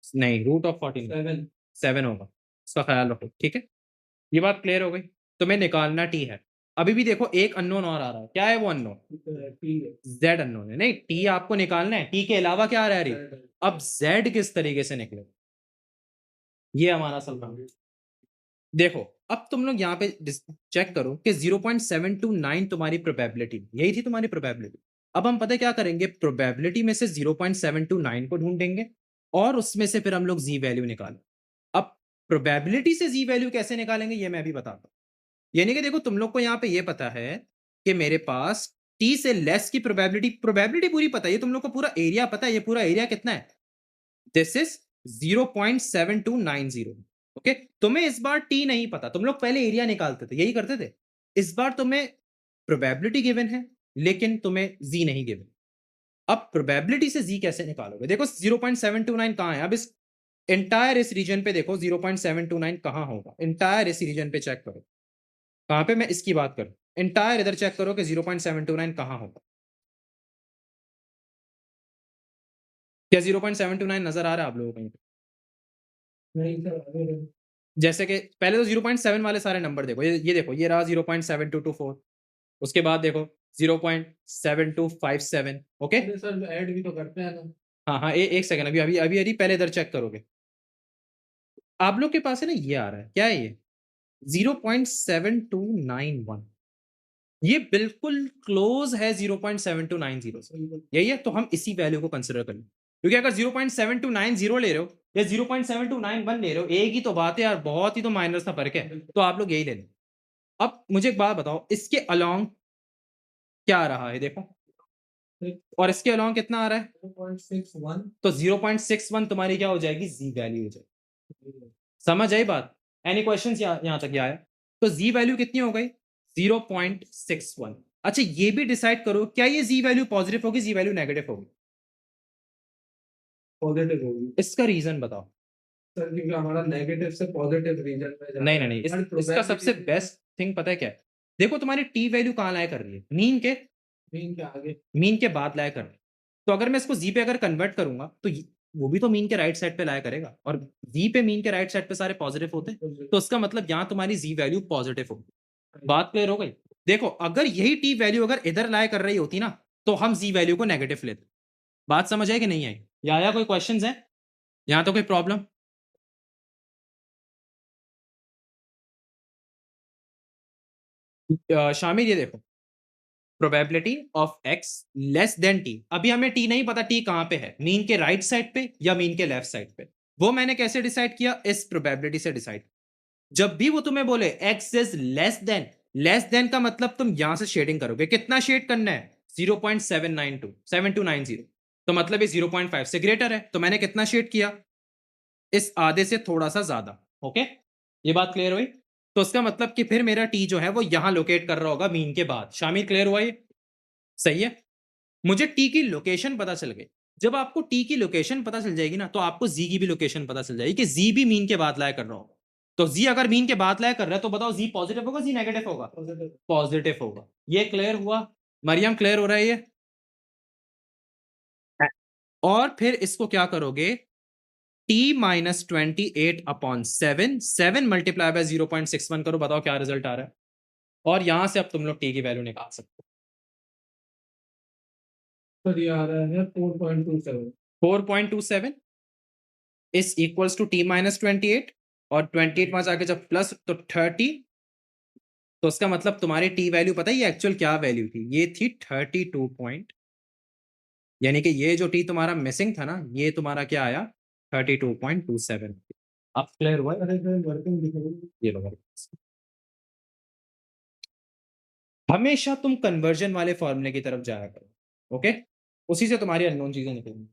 नहीं, रूट ऑफ 14 7 7 होगा। इसका ख्याल रखो, ठीक है? ये बात क्लियर हो गई? तुम्हें निकालना t है। अभी भी देखो एक अननोन और आ रहा है। क्या है वो अननोन? z अननोन है। नहीं, t आपको निकालना है। t के अलावा क्या आ रहा है अरे? अब z किस तरीके से निकले, ये हमारा असल काम है। देखो अब तुम लोग यहाँ पे चेक करो कि 0.729 तुम्हारी प्रोबेबिलिटी, यही थी तुम्हारी प्रोबेबिलिटी। अब हम पता है क्या करेंगे, प्रोबेबिलिटी में से 0.729 को ढूंढेंगे और उसमें से फिर हम लोग जी वैल्यू निकालें। अब प्रोबेबिलिटी से जी वैल्यू कैसे निकालेंगे ये मैं भी बताता हूँ। यानी कि देखो तुम लोग को यहाँ पे ये पता है कि मेरे पास टी से लेस की प्रोबेबिलिटी प्रोबेबिलिटी पूरी पता है, ये तुम लोग को पूरा एरिया पता है, ये पूरा एरिया कितना है, दिस इज 0.7290। ओके, तुम्हें इस बार टी नहीं पता, तुम लोग पहले एरिया निकालते थे, यही करते थे। इस बार तुम्हें प्रोबेबिलिटी गिवन है लेकिन तुम्हें जी नहीं गिवन। अब प्रोबेबिलिटी से जी कैसे निकालोगे, देखो 0.729 कहां है, अब इस एंटायर इस रीजन पे देखो 0.729 कहां होगा, एंटायर इस रीजन पे चेक करो कहां पे, मैं इसकी बात करूं, एंटायर इधर चेक करो कि 0.729 कहां होगा। क्या 0.729 नजर आ रहा है आप लोगों को कहीं पे? नहीं सर, आगे रहो। जैसे कि पहले तो 0.7 वाले सारे नंबर देखो, ये देखो, ये रहा 0.7224, उसके बाद देखो 0.7257। ओके, अरे सर ऐड भी तो करते हैं ना। हाँ हाँ, एक सेकंड, अभी अभी अभी अभी पहले इधर चेक करोगे, आप लोग के पास है ना, ये आ रहा है, क्या है ये 0.7291, ये बिल्कुल क्लोज है 0.7290 से, यही है, तो हम इसी वैल्यू को कंसिडर करें, क्योंकि अगर 0.7290 ले रहे हो या 0.7291 ले रहे हो, एक ही तो बात है यार, बहुत ही तो माइनर सा फर्क है, तो आप लोग यही ले लो। अब मुझे एक बात बताओ, इसके अलोंग क्या आ रहा है देखो, और इसके अलोंग कितना आ रहा है, 0.61। तो 0.61 तुम्हारी क्या हो जाएगी, जी वैल्यू हो जाएगी। समझ आई बात, एनी क्वेश्चंस यहाँ तक आया, तो जी वैल्यू कितनी हो गई 0.61। अच्छा ये भी डिसाइड करो, क्या ये जी वैल्यू पॉजिटिव होगी, जी वैल्यू नेगेटिव होगी, पॉजिटिव होगी इसका रीजन बताओ। सर, क्योंकि हमारा नेगेटिव से पॉजिटिव रीजन में जा नहीं रहा नहीं है। नहीं, और इसका सबसे probability बेस्ट थिंग पता है क्या है, देखो तुम्हारी टी वैल्यू कहाँ लाया कर रही है, मीन के, मीन के आगे। मीन के बाद लाया कर रही है, तो अगर मैं इसको जी पे अगर कन्वर्ट करूंगा तो वो भी तो मीन के राइट साइड पे लाया करेगा, और जी पे मीन के राइट साइड पे सारे पॉजिटिव होते हैं, तो इसका मतलब यहाँ तुम्हारी जी वैल्यू पॉजिटिव होगी। बात क्लियर हो गई, देखो अगर यही टी वैल्यू अगर इधर लाया कर रही होती ना, तो हम जी वैल्यू को नेगेटिव लेते। बात समझ आई कि नहीं आई, या आया कोई क्वेश्चंस है यहाँ, तो कोई प्रॉब्लम? शामिल ये देखो, probability of x less than T, अभी हमें टी नहीं पता टी कहां पे है, मीन के राइट साइड पे या मीन के लेफ्ट साइड पे, वो मैंने कैसे डिसाइड किया, इस प्रोबेबिलिटी से डिसाइड। जब भी वो तुम्हें बोले एक्स इज लेस देन का मतलब तुम यहां से शेडिंग करोगे, कितना शेड करना है 0.792 7290, तो मतलब ये 0.5 से ग्रेटर है, तो मैंने कितना शेड किया, इस आधे से थोड़ा सा ज्यादा। ओके, ये बात क्लियर हुई, तो इसका मतलब कि फिर मेरा टी जो है वो यहां लोकेट कर रहा होगा मीन के बाद। शामिल क्लियर हुआ ये, सही है, मुझे टी की लोकेशन पता चल गई। जब आपको टी की लोकेशन पता चल जाएगी ना, तो आपको जी की भी लोकेशन पता चल जाएगी कि जी भी मीन के बाद लाया कर रहा होगा, तो जी अगर मीन के बाद लाया कर रहा है तो बताओ जी पॉजिटिव होगा जी नेगेटिव होगा, पॉजिटिव होगा। ये क्लियर हुआ, मरियम क्लियर हो रहा है ये, और फिर इसको क्या करोगे, t माइनस 28/7, 7 मल्टीप्लाई बाय 0.61 करो, बताओ क्या रिजल्ट आ रहा है, और यहां से अब तुम लोग t की वैल्यू निकाल सकते सर ये आ रहा है 4.27। हो। 4.27 is equals to t minus 28, और 28 वहां जाके जब प्लस तो 30, तो उसका मतलब तुम्हारी t वैल्यू पता है ये एक्चुअल क्या वैल्यू थी, ये थी 32 पॉइंट, यानी कि ये जो t तुम्हारा मिसिंग था ना, ये तुम्हारा क्या आया 32.27। अब क्लियर हुआ है? अरे सर वर्किंग दिख रही है। ये लो, हमेशा तुम कन्वर्जन वाले फॉर्मूले की तरफ जाया करो, ओके, उसी से तुम्हारी अननोन चीजें निकलेंगी।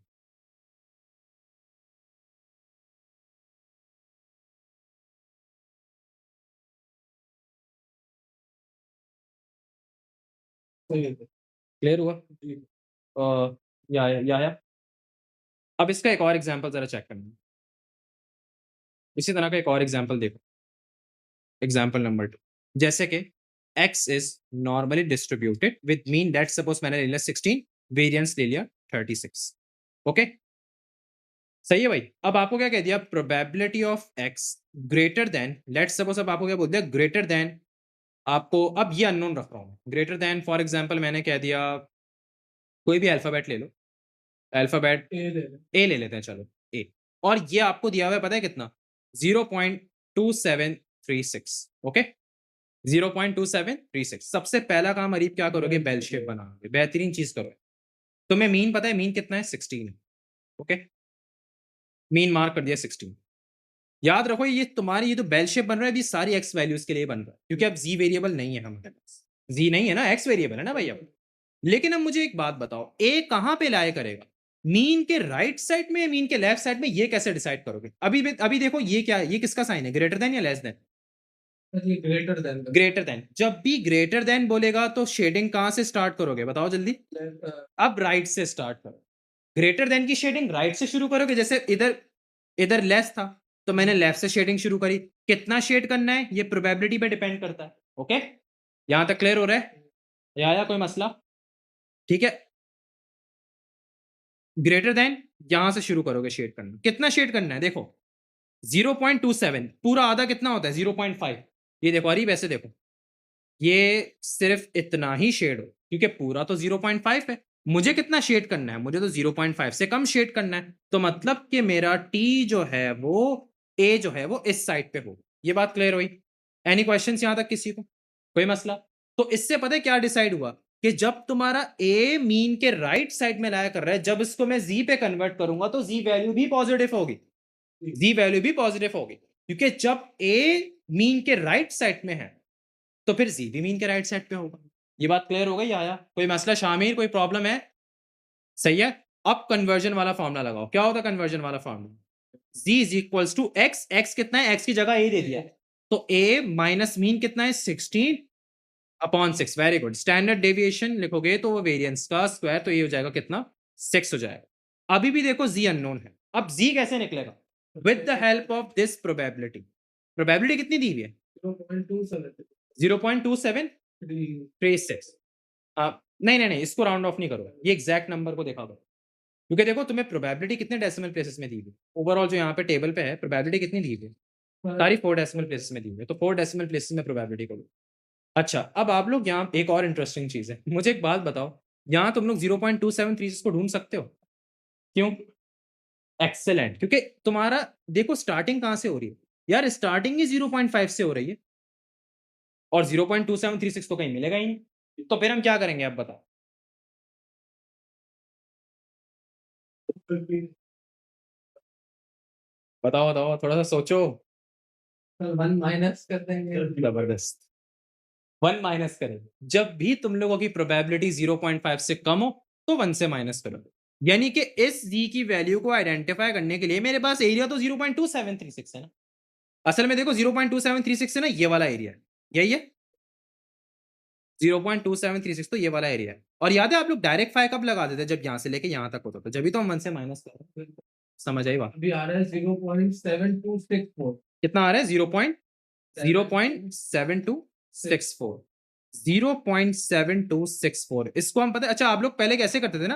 सही है क्लियर हुआ? जी। या अब इसका एक और एग्जांपल जरा चेक करना, इसी तरह का एक और एग्जांपल देखो, एग्जांपल नंबर 2, जैसे कि x is normally distributed with mean that, suppose मैंने ले लिया 16, वेरिएंस ले लिया 36। ओके, सही है भाई, अब आपको क्या कह दिया, probability of x greater than, let's suppose, अब आपको क्या बोल दिया, ग्रेटर देन, आपको अब ये अननोन रख रहा हूं, ग्रेटर देन फॉर एग्जांपल मैंने कह दिया कोई भी अल्फाबेट ले लो, अल्फाबेट ए दे दे। ए ले लेते हैं, चलो ए, और ये आपको दिया हुआ है पता है कितना, 0.2736, ओके 0.2736 सबसे पहला काम अरीब क्या करोगे, बेल शेप बनाओगे, बेहतरीन चीज करो। तुम्हें मीन पता है, मीन कितना है, 16 है। ओके मीन मार्क कर दिया 16। याद रखो ये तुम्हारी ये तो बेल शेप बन रहा है, अभी सारी एक्स वैल्यूज के लिए बन रहा है, क्योंकि अब जी वेरिएबल नहीं है हमारे पास, जी नहीं है ना, एक्स वेरिएबल है ना भाई अब। लेकिन अब मुझे एक बात बताओ, ए कहां पे लाया करेगा, मीन के राइट साइड में या मीन के लेफ्ट साइड में, ये कैसे डिसाइड करोगे? अभी देखो ये क्या है, ये किसका साइन है, ग्रेटर देन या लेस देन? ये ग्रेटर देन ग्रेटर देन। जब भी ग्रेटर देन बोलेगा तो शेडिंग कहां से स्टार्ट करोगे, बताओ जल्दी। अब राइट से स्टार्ट करो। ग्रेटर देन की शेडिंग राइट से शुरू करोगे, जैसे इधर इधर लेस था तो मैंने लेफ्ट से शेडिंग शुरू करी। कितना शेड करना है ये प्रोबेबिलिटी पे डिपेंड करता है। ओके यहां तक क्लियर हो रहा है या आया कोई मसला? ठीक है ग्रेटर देन यहां से शुरू करोगे शेड करना। कितना शेड करना है देखो, 0.27 पूरा आधा कितना होता है, 0.5। ये देखो अरीब ऐसे देखो, ये सिर्फ इतना ही शेड हो, क्योंकि पूरा तो 0.5 है। मुझे कितना शेड करना है, मुझे तो 0.5 से कम शेड करना है, तो मतलब कि मेरा टी जो है वो ए जो है वो इस साइड पे हो। ये बात क्लियर हुई? एनी क्वेश्चंस यहां तक किसी को, कोई मसला? तो इससे पता है क्या डिसाइड हुआ कि जब तुम्हारा ए मीन के राइट साइड में लाया कर रहा है, जब इसको मैं जी पे कन्वर्ट करूंगा तो जी वैल्यू भी पॉजिटिव होगी, जी वैल्यू भी पॉजिटिव होगी, क्योंकि जब ए मीन के राइट साइड में है तो फिर जी भी मीन के राइट साइड पे होगा। ये बात क्लियर हो गई आया? कोई मसला शामिर, कोई प्रॉब्लम है? सही है। अब कन्वर्जन वाला फॉर्मूला लगाओ। क्या होता है कन्वर्जन वाला formula? z is equals to X, X कितना है, एक्स की जगह ए दे दिया है, तो ए माइनस मीन कितना है, 16 upon 6। Very good. Standard deviation लिखोगे तो वो वेरिएंस का स्क्वायर, तो ये हो जाएगा कितना, 6 हो जाएगा। अभी भी देखो जी अननोन है, अब जी कैसे निकलेगा, with the help of this probability. Probability कितनी दी हुई है, 0.2736। नहीं नहीं नहीं, इसको राउंड ऑफ नहीं करो, ये एग्जैक्ट नंबर को देखा करो, क्योंकि देखो तुम्हें प्रोबेबिलिटी कितने डेसिमल प्लेसेस में दी हुई, ओवरऑल जो यहाँ पे टेबल पे है प्रोबेबिलिटी कितनी दी हुई है, सारी 4 डेसिमल प्लेसेस में दी हुई है, तो 4 डेसिमल प्लेसेस में प्रोबेबिलिटी करो। अच्छा अब आप लोग यहाँ एक और इंटरेस्टिंग चीज है, मुझे एक बात बताओ, यहाँ तुम लोग 0.273 को ढूंढ सकते हो, क्यों? एक्सेलेंट, क्योंकि तुम्हारा देखो स्टार्टिंग कहाँ से हो रही है यार, स्टार्टिंग ही 0.5 से हो रही है, और 0.2736 तो कहीं मिलेगा ही नहीं, तो फिर हम क्या करेंगे आप बताओ? बताओ बताओ, थोड़ा सा सोचो। 1 माइनस कर देंगे। जबरदस्त, 1 माइनस करेंगे। जब भी तुम लोगों की प्रोबेबिलिटी 0.5 से कम हो तो 1 से माइनस करो, यानी कि इस जी की वैल्यू को आइडेंटिफाई करने के लिए मेरे पास एरिया तो 0.2736 है ना। असल में देखो 0.2736 है ना, ये वाला एरिया है, यही है 0.2736, तो ये वाला एरिया है। और याद है आप लोग डायरेक्ट फाई कब लगा देते, जब यहां से लेके यहां तक होता था, जब भी तो हम 1 से माइनस कर रहे हैं। समझ आई बात? अभी आ रहा है 0.7264। कितना आ रहा है, 0.7264, 0.7264। इसको हम पता है, अच्छा आप लोग पहले कैसे करते थे ना,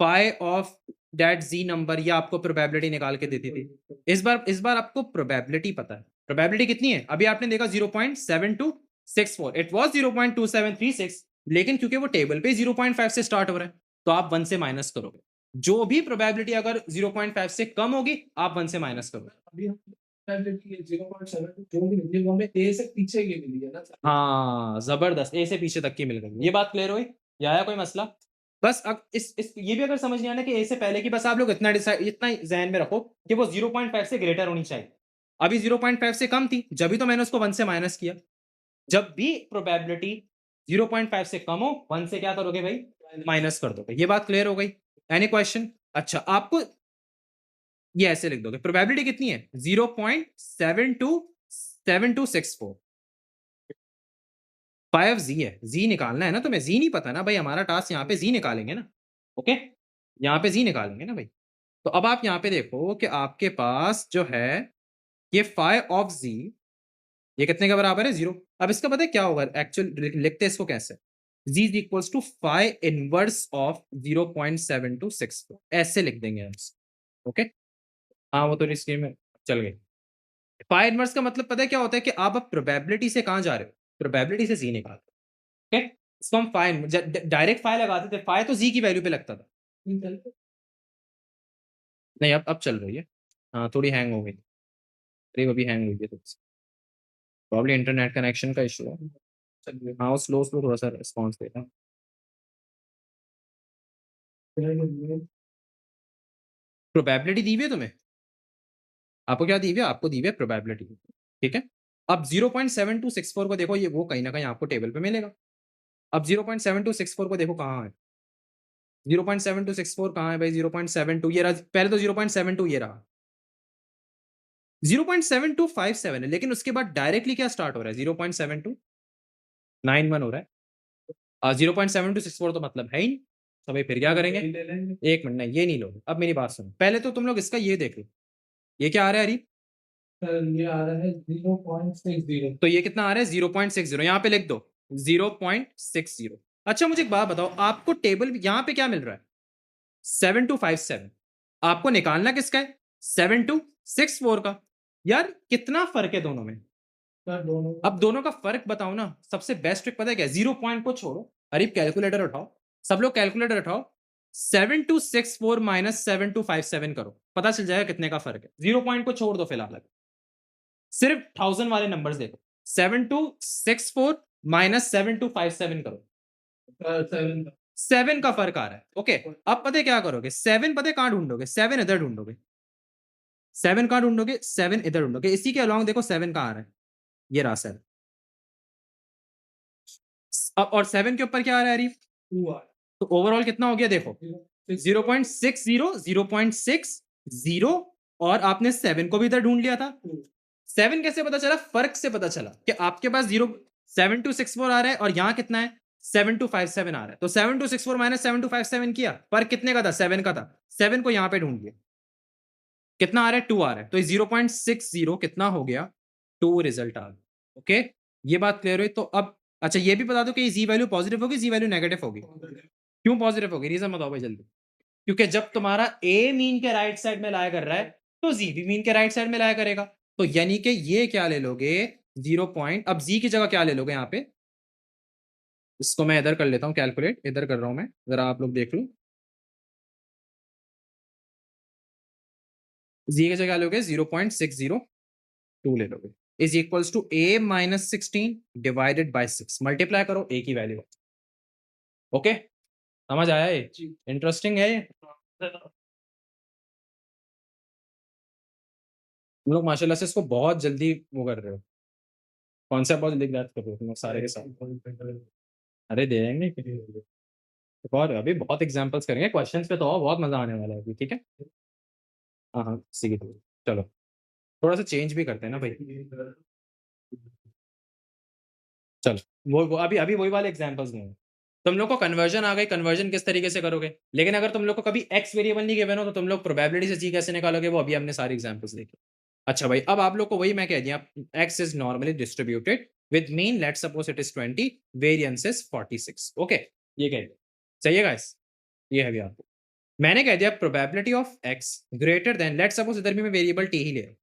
phi of that G number, या आपको प्रोबेबिलिटी निकाल के देती थी। इस बार आपको प्रोबेबिलिटी पता है, प्रोबेबिलिटी कितनी है, अभी आपने देखा 0.7264, इट वाज 0.2736, लेकिन क्योंकि वो टेबल पे 0.5 से स्टार्ट हो रहा है तो आप 1 से माइनस करोगे। जो भी प्रोबेबिलिटी अगर 0.5 से कम होगी आप 1 से माइनस करोगे। अभी हम 0.72 जो भी निकली वो हमें ए से पीछे की मिली है ना सर। हाँ जबरदस्त, ए से पीछे तक की मिल गई। ये बात क्लियर हुई या आया कोई मसला? बस अब इस ये भी अगर समझ नहीं आना कि ए से पहले की, बस आप लोग इतना डिसाइड, इतना जहन में रखो कि वो 0.5 से ग्रेटर होनी चाहिए। अभी 0.5 से कम थी, जब भी तो मैंने उसको 1 से माइनस किया। जब भी प्रोबेबिलिटी 0.5 से कम हो 1 से क्या करोगे भाई, माइनस कर दोगे। ये बात क्लियर हो गई? Any question? अच्छा आपको ये ऐसे लिख दोगे, प्रोबेबिलिटी कितनी है, 0.727264, 5 जी है, जी निकालना है ना तुम्हें, जी नहीं पता ना भाई, हमारा टास्क यहाँ पे जी निकालेंगे ना। ओके यहाँ पे जी निकालेंगे ना भाई। तो अब आप यहाँ पे देखो कि आपके पास जो है ये फाइव ऑफ जी, ये कितने के बराबर है, 0। अब इसका पता है क्या होगा, एक्चुअल लिखते हैं इसको कैसे, Z is equals to five inverse of 0.7264, ऐसे लिख देंगे हम। ओके हाँ वो तो स्क्रीन में चल गई। फाइव इनवर्स का मतलब पता है क्या होता है, कि आप अब प्रोबेबिलिटी से कहाँ जा रहे हो, प्रोबेबिलिटी से जी निकाल। ओके इसको हम फाइन डायरेक्ट फाइव लगाते थे, फाइव तो जी की वैल्यू पे लगता था। नहीं अब चल रही है, हाँ थोड़ी हैंग हो गई, करीब अभी हैंग हुई है थोड़ी सी। प्रॉब्ली इंटरनेट कनेक्शन का इशू है। चलिए हाँ, वो स्लो थोड़ा सा रिस्पॉन्स देता है। प्रोबेबिलिटी दी हुई है तुम्हें? आपको क्या दी हुई है? आपको दी हुई है प्रोबेबिलिटी, ठीक है? अब 0.7264 को देखो, ये वो कहीं न कहीं आपको टेबल पे मिलेगा। अब 0.7264 को देखो कहाँ है? 0.7264 कहाँ है भाई? 0.72 ये रहा, पहले तो 0.72 ये रहा। 0.7257 है, लेकिन उसके बाद डायरेक्टली क्या स्टार्ट हो रहा है? 0.7291 हो रहा है। 0.7264 तो मतलब है ही नहीं। तो भाई फिर क्या करेंगे? ले लेंगे। एक मिनट, नहीं ये नहीं लोगे। अब मेरी बात सुनो, पहले तो तुम लोग इसका ये देख लो, ये क्या आ रहा है अरी? सर ये आ रहा है 0.60। तो ये कितना आ रहा है? 0.60। यहाँ पे लिख दो 0.60। अच्छा मुझे एक बात बताओ, आपको टेबल यहाँ पे क्या मिल रहा है? 7257। आपको निकालना किसका है? 7264 का। यार कितना फर्क है दोनों में? सर दोनों अब दोनों का फर्क बताओ ना। सबसे बेस्ट ट्रिक पता है क्या? 0 पॉइंट को छोड़ो, अरे कैलकुलेटर उठाओ, सब लोग कैलकुलेटर उठाओ, 7264 माइनस 7257 करो, पता चल जाएगा कितने का फर्क है। 0 पॉइंट को छोड़ दो फिलहाल, सिर्फ 1000 वाले नंबर्स देखो। 7264 माइनस 7257 करो, सर 7 का फर्क आ रहा है। ओके, अब पता है क्या करोगे? 7 पता है कहां ढूंढोगे? 7 इधर ढूंढोगे। 7 कहां ढूंढोगे? 7 इधर ढूंढोगे। इसी के अलॉन्ग देखो 7 कहां आ रहा है? ये रहा 7। अब और 7 के ऊपर क्या आ रहा है अरीफ? 2 तो ओवरऑल कितना हो गया देखो? 0.60, 0.60 और आपने 7 को भी इधर ढूंढ लिया था। 7 कैसे पता चला? फर्क से पता चला कि आपके पास 7264 आ रहा है और यहां कितना है? 7257 आ रहा है। तो 7264 माइनस 7257 किया, फर्क कितने का था? 7 का था। 7 को यहां पे ढूंढ लिया, कितना आ रहा है? 2 आ रहा है। तो 0.60 कितना हो गया? 2 रिजल्ट आ गया। ओके, ये बात क्लियर हुई? तो अब अच्छा ये भी बता दो कि जी वैल्यू पॉजिटिव होगी, जी वैल्यू नेगेटिव होगी? क्यों पॉजिटिव होगी? रीजन बताओ भाई जल्दी। क्योंकि जब तुम्हारा ए मीन के राइट साइड में लाया कर रहा है, तो जी भी मीन के राइट साइड में लाया करेगा। तो यानी कि ये क्या ले लोगे? 0 पॉइंट। अब जी की जगह क्या ले लोगे यहाँ पे? इसको मैं इधर कर लेता हूँ कैलकुलेट, इधर कर रहा हूं मैं, जरा आप लोग देख लो। जी की जगह क्या लोगे? 0.602 ले लोगे। Is equals to A minus 16 divided by 6। Multiply करो ए की वैल्यू। ओके, समझ आया? ये इंटरेस्टिंग है ये। तुम लोग माशाल्लाह से इसको बहुत जल्दी वो कर रहे हो, कॉन्सेप्ट बहुत जल्दी ग्रैस्प कर रहे हो तुम लोग सारे के साथ। अरे दे देंगे। और अभी बहुत एग्जांपल्स करेंगे, क्वेश्चंस पे तो और बहुत मजा आने वाला है अभी, ठीक है? हाँ हाँ, सीख लो। चलो थोड़ा सा चेंज भी करते हैं ना भाई। चलो वो अभी अभी वही वाले एग्जांपल्स नहीं। तुम लोग को कन्वर्जन आ गई, कन्वर्जन किस तरीके से करोगे? लेकिन अगर तुम लोग को कभी एक्स वेरिएबल नहीं गिवन हो तो तुम लोग प्रोबेबिलिटी से जी कैसे निकालोगे? वो अभी हमने सारी एग्जांपल्स देखी। अच्छा भाई, अब आप लोग को वही मैं कह दिया, x is normally distributed with mean let's suppose it is 20, variance is 46। Okay, ये कह दिया। सही है गाइस? ये है भी आपको मैंने कह दिया probability of x greater than, let's suppose इधर भी मैं वेरिएबल टी ही ले रहा हूं।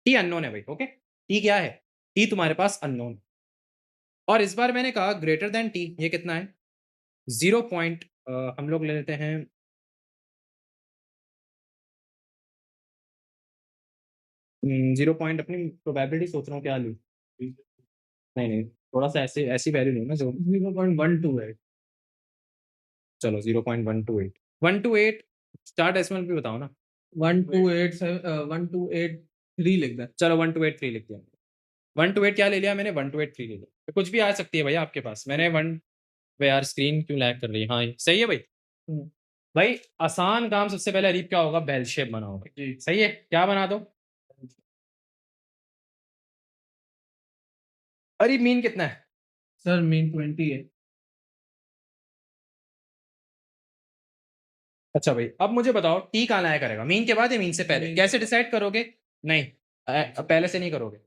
टी अननोन है भाई। ओके, टी क्या है? टी तुम्हारे पास अननोन। और इस बार मैंने कहा ग्रेटर देन टी, ये कितना है? 0 पॉइंट, हम लोग ले लेते हैं 0 पॉइंट। अपनी प्रोबेबिलिटी सोच रहा हूँ क्या लूँ। नहीं नहीं, थोड़ा सा ऐसे ऐसी वैल्यू नहीं ना जो 0.12 है। चलो 0.128, 128 स्टार डेसिमल भी बताओ ना। 1283 लिख दे। चलो 1283 लिख दिया। 128 क्या ले लिया मैंने? 1283 ले लिया। तो कुछ भी आ सकती है भैया आपके पास। मैंने वन पे यार स्क्रीन क्यों लैग कर रही है? हाँ सही है भाई। भाई आसान काम सबसे पहले अरीब क्या होगा? बेल शेप बनाओगे। सही है, क्या बना दो? अरीब मीन कितना है? सर मीन 20 है। अच्छा भाई, अब मुझे बताओ टी कहाँ लाया करेगा? मीन के बाद या मीन से पहले? मीन कैसे डिसाइड करोगे? नहीं, पहले से नहीं करोगे।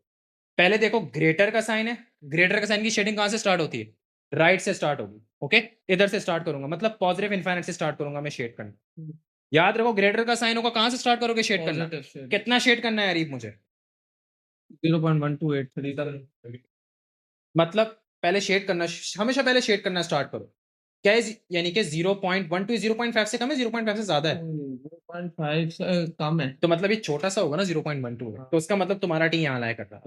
पहले देखो ग्रेटर का साइन है, ग्रेटर का साइन की शेडिंग कहाँ से स्टार्ट होती है? राइट से स्टार्ट होगी। ओके, इधर से स्टार्ट करूंगा, मतलब पॉजिटिव इनफाइनाइट से स्टार्ट करूंगा मैं शेड करना। याद रखो ग्रेटर का साइन होगा, कहाँ से स्टार्ट करोगे शेड करना? कितना शेड करना है अरीब मुझे? 0.1283 तक। मतलब पहले शेड करना, हमेशा पहले शेड करना स्टार्ट करो। क्या है? यानी कि 0.1 टू 0.5 से कम है, 0.5 से ज्यादा है? 0.5 से कम है। तो मतलब ये छोटा सा होगा ना 0.12 है, तो उसका मतलब तुम्हारा टी यहाँ लाया करता है।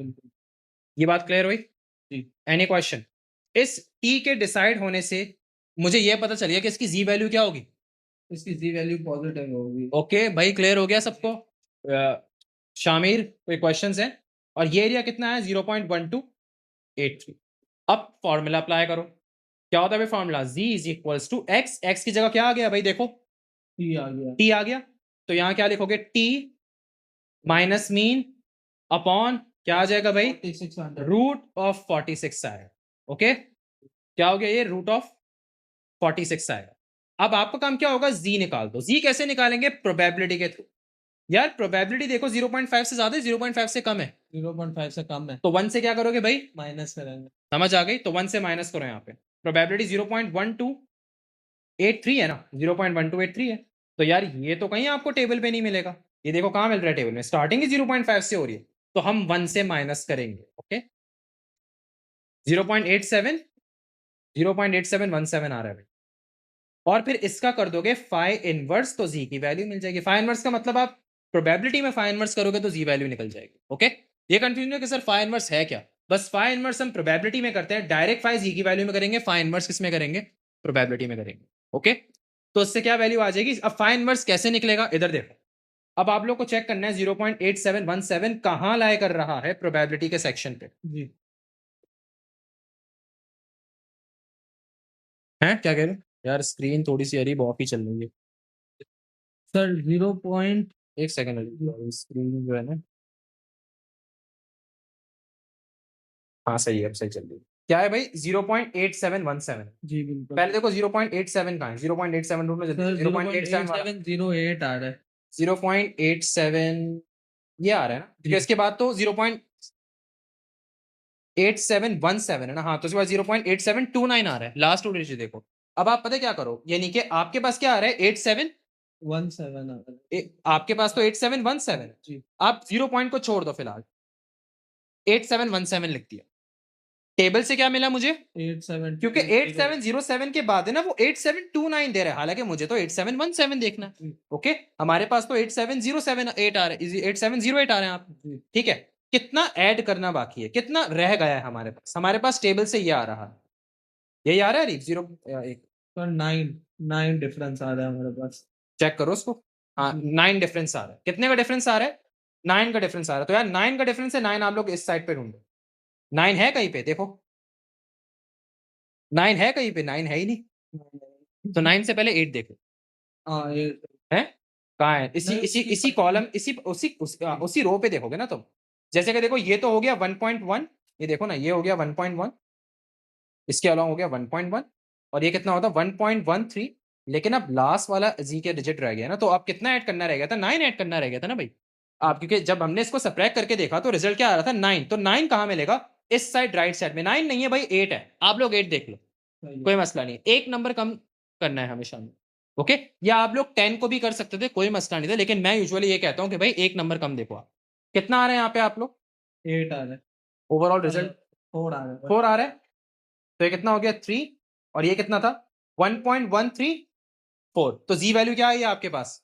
ये बात क्लियर हुई? जी। Any question? इस टी के डिसाइड होने से मुझे ये पता चल गया कि इसकी जी वैल्यू क्या होगी। इसकी जी वैल्यू पॉजिटिव होगी। ओके भाई, क्लियर हो गया सबको? शामिर, कोई क्वेश्चंस हैं? और ये एरिया कितना है? 0.1283। अब फॉर्मूला अप्लाई करो। क्या होता है भाई formula? z is equals to X. X की जगह क्या आ गया भाई? देखो टी आ गया। t आ गया। तो यहां क्या लिखोगे? t माइनस मीन अपॉन क्या आ जाएगा भाई? 4600 रूट ऑफ 46 आएगा। ओके, क्या हो गया ये? रूट ऑफ 46 आएगा। अब आपका काम क्या होगा? z निकाल दो। z कैसे निकालेंगे? प्रोबेबिलिटी के थ्रू। यार प्रोबेबिलिटी देखो 0.5 से ज्यादा है, 0.5 से कम है। 0.5 से कम है तो 1 से क्या करोगे भाई? माइनस करेंगे। समझ आ गई? तो 1 से माइनस करो। यहाँ पे प्रोबेबिलिटी 0.1283 है ना, 0.1283 है। तो यार ये तो कहीं आपको टेबल पे नहीं मिलेगा। ये देखो कहाँ मिल रहा है टेबल में, स्टार्टिंग ही 0.5 से हो रही है। तो हम 1 से माइनस करेंगे। ओके, 0.87 0.8717 आ रहा है भाई। और फिर इसका कर दोगे फाइ इनवर्स, तो जी की वैल्यू मिल जाएगी। फाइ इनवर्स का मतलब आप प्रोबेबिलिटी में फाइ इनवर्स करोगे तो जी वैल्यू निकल जाएगी। ओके, ये कंफ्यूजन है कि सर फाइ इनवर्स है क्या? बस फाइ इनवर्स हम प्रोबेबिलिटी में करते हैं, डायरेक्ट फाइ जी की वैल्यू में करेंगे, फाइ इनवर्स किस में करेंगे? प्रोबेबिलिटी में करेंगे। ओके, तो इससे क्या वैल्यू आ जाएगी? अब फाइ इनवर्स कैसे निकलेगा? इधर देखो। अब आप लोग को चेक करना है 0.8717 कहां लाए कर रहा है प्रोबेबिलिटी के सेक्शन पे। जी हैं, क्या कह रहे हो यार? स्क्रीन थोड़ी सी अरीब ऑफ ही चल रही है। Sir 0 point. एक सेकंड, स्क्रीन जो है ना, हाँ सही है, अब सही चल रही है। क्या है भाई? 0.8717। जी बिल्कुल। पहले देखो 0.87 कहाँ है? 0.87 ढूंढ लो जल्दी। सर 0.87 वाला 0.8708 आ रहा है। 0.87 ये आ रहा है ना, जी। क्योंकि इसके बाद तो 0.8717 है ना। हाँ, तो इसके बाद 0.8729 आ रहा है, लास्ट टू डिजिट देखो। अब आप पता है क्या करो, यानी कि आपके पास क्या आ रहा है? 87 17 आ रहा है। आपके पास तो 8717 है। जी आप 0 पॉइंट को छोड़ दो फिलहाल, 8717 लिख दिया। टेबल से क्या मिला मुझे? 87 क्योंकि 8707 के बाद है ना वो 8729 दे रहा है, हालांकि मुझे तो 8717 देखना है। जी ओके, हमारे पास तो 87078 आ रहा है, 8708 आ रहे हैं आप। जी। ठीक है, कितना ऐड करना बाकी है? कितना रह गया है हमारे पास? हमारे पास टेबल से ये आ रहा है, यही आ रहा है रीप 0 एक। सर 9 डिफरेंस आ रहा है हमारे पास। चेक करो उसको। हाँ, जी 9 डिफरेंस आ रहा है। कितने का डिफरेंस आ रहा है? 9 का डिफरेंस आ रहा है। तो यार 9 का डिफरेंस है, 9 आप लोग इस साइड पे ढूंढो। 9 है कहीं पे? देखो 9 है कहीं पे? 9 है ही नहीं। तो 9 से पहले 8 देखो। हाँ ये है कहाँ है? इसी नहीं, इसी इसकी इसी कॉलम, इसी उसी रो पे देखोगे ना तुम। जैसे कि देखो ये तो हो गया 1.1, ये देखो ना, ये हो गया 1.1, इसके अलावा हो गया 1.1, और ये कितना होता है? 1.13। लेकिन अब लास्ट वाला जी के डिजिट रह गया ना, तो अब कितना ऐड करना रह गया था? 9 ऐड करना रह गया था ना भाई। आप क्योंकि जब हमने इसको सब्ट्रैक्ट करके देखा तो रिजल्ट क्या आ रहा था? 9। तो 9 कहाँ मिलेगा? इस साइड राइट साइड में। 9 नहीं है भाई, 8 है। आप लोग 8 देख लो, सही है। कोई मसला नहीं, एक नंबर कम करना है हमेशा में। ओके, या आप लोग 10 को भी कर सकते थे, कोई मसला नहीं था, लेकिन मैं यूजुअली ये कहता हूं कि भाई एक नंबर कम देखो। आप कितना आ रहे हैं यहाँ पे आप लोग? 8 आ रहा है। ओवरऑल रिजल्ट 4 आ रहा है। 4 आ रहा है। तो ये कितना हो गया? 3। और ये कितना था? 1.134। तो जी वैल्यू क्या आई है आपके पास?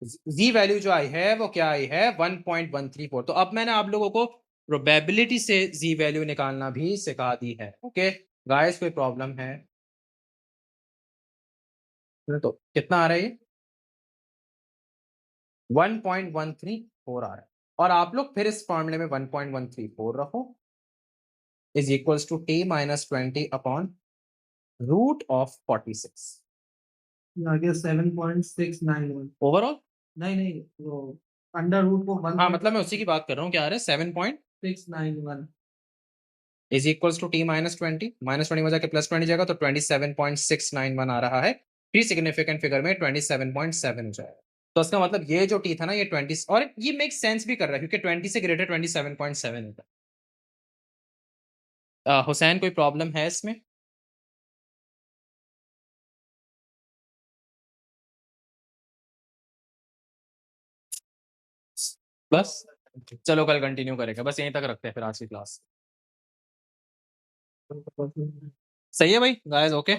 जी वैल्यू जो आई है वो क्या आई है? 1.134। तो अब मैंने आप लोगों को प्रोबेबिलिटी से जी वैल्यू निकालना भी सिखा दी है। ओके गाइस, कोई प्रॉब्लम है? तो कितना आ रहा है ये? 1.134 आ रहा है। और आप लोग फिर इस फॉर्मूले में 1.134 रखो, is equals to T minus 20 upon root of 46 ये आ गया 7.691। ओवरऑल। नहीं नहीं वो अंडर रूट को हाँ मतलब मैं उसी की बात कर रहा हूँ, क्या आ रहा है? 1.691। Is equals to T minus 20 में जाके प्लस 20 जाएगा, तो 27.691 आ रहा है। प्री सिग्निफिकेंट फिगर में 27.7 हो जाएगा। तो इसका मतलब ये जो टी था ना, ये 20, और ये मेक सेंस भी कर रहा है क्योंकि 20 से ग्रेटर 27.7 होता है। हुसैन, कोई प्रॉब्लम है इसमें? बस चलो कल कंटिन्यू करेगा, बस यहीं तक रखते हैं फिर आज की क्लास। सही है भाई गाइस, ओके।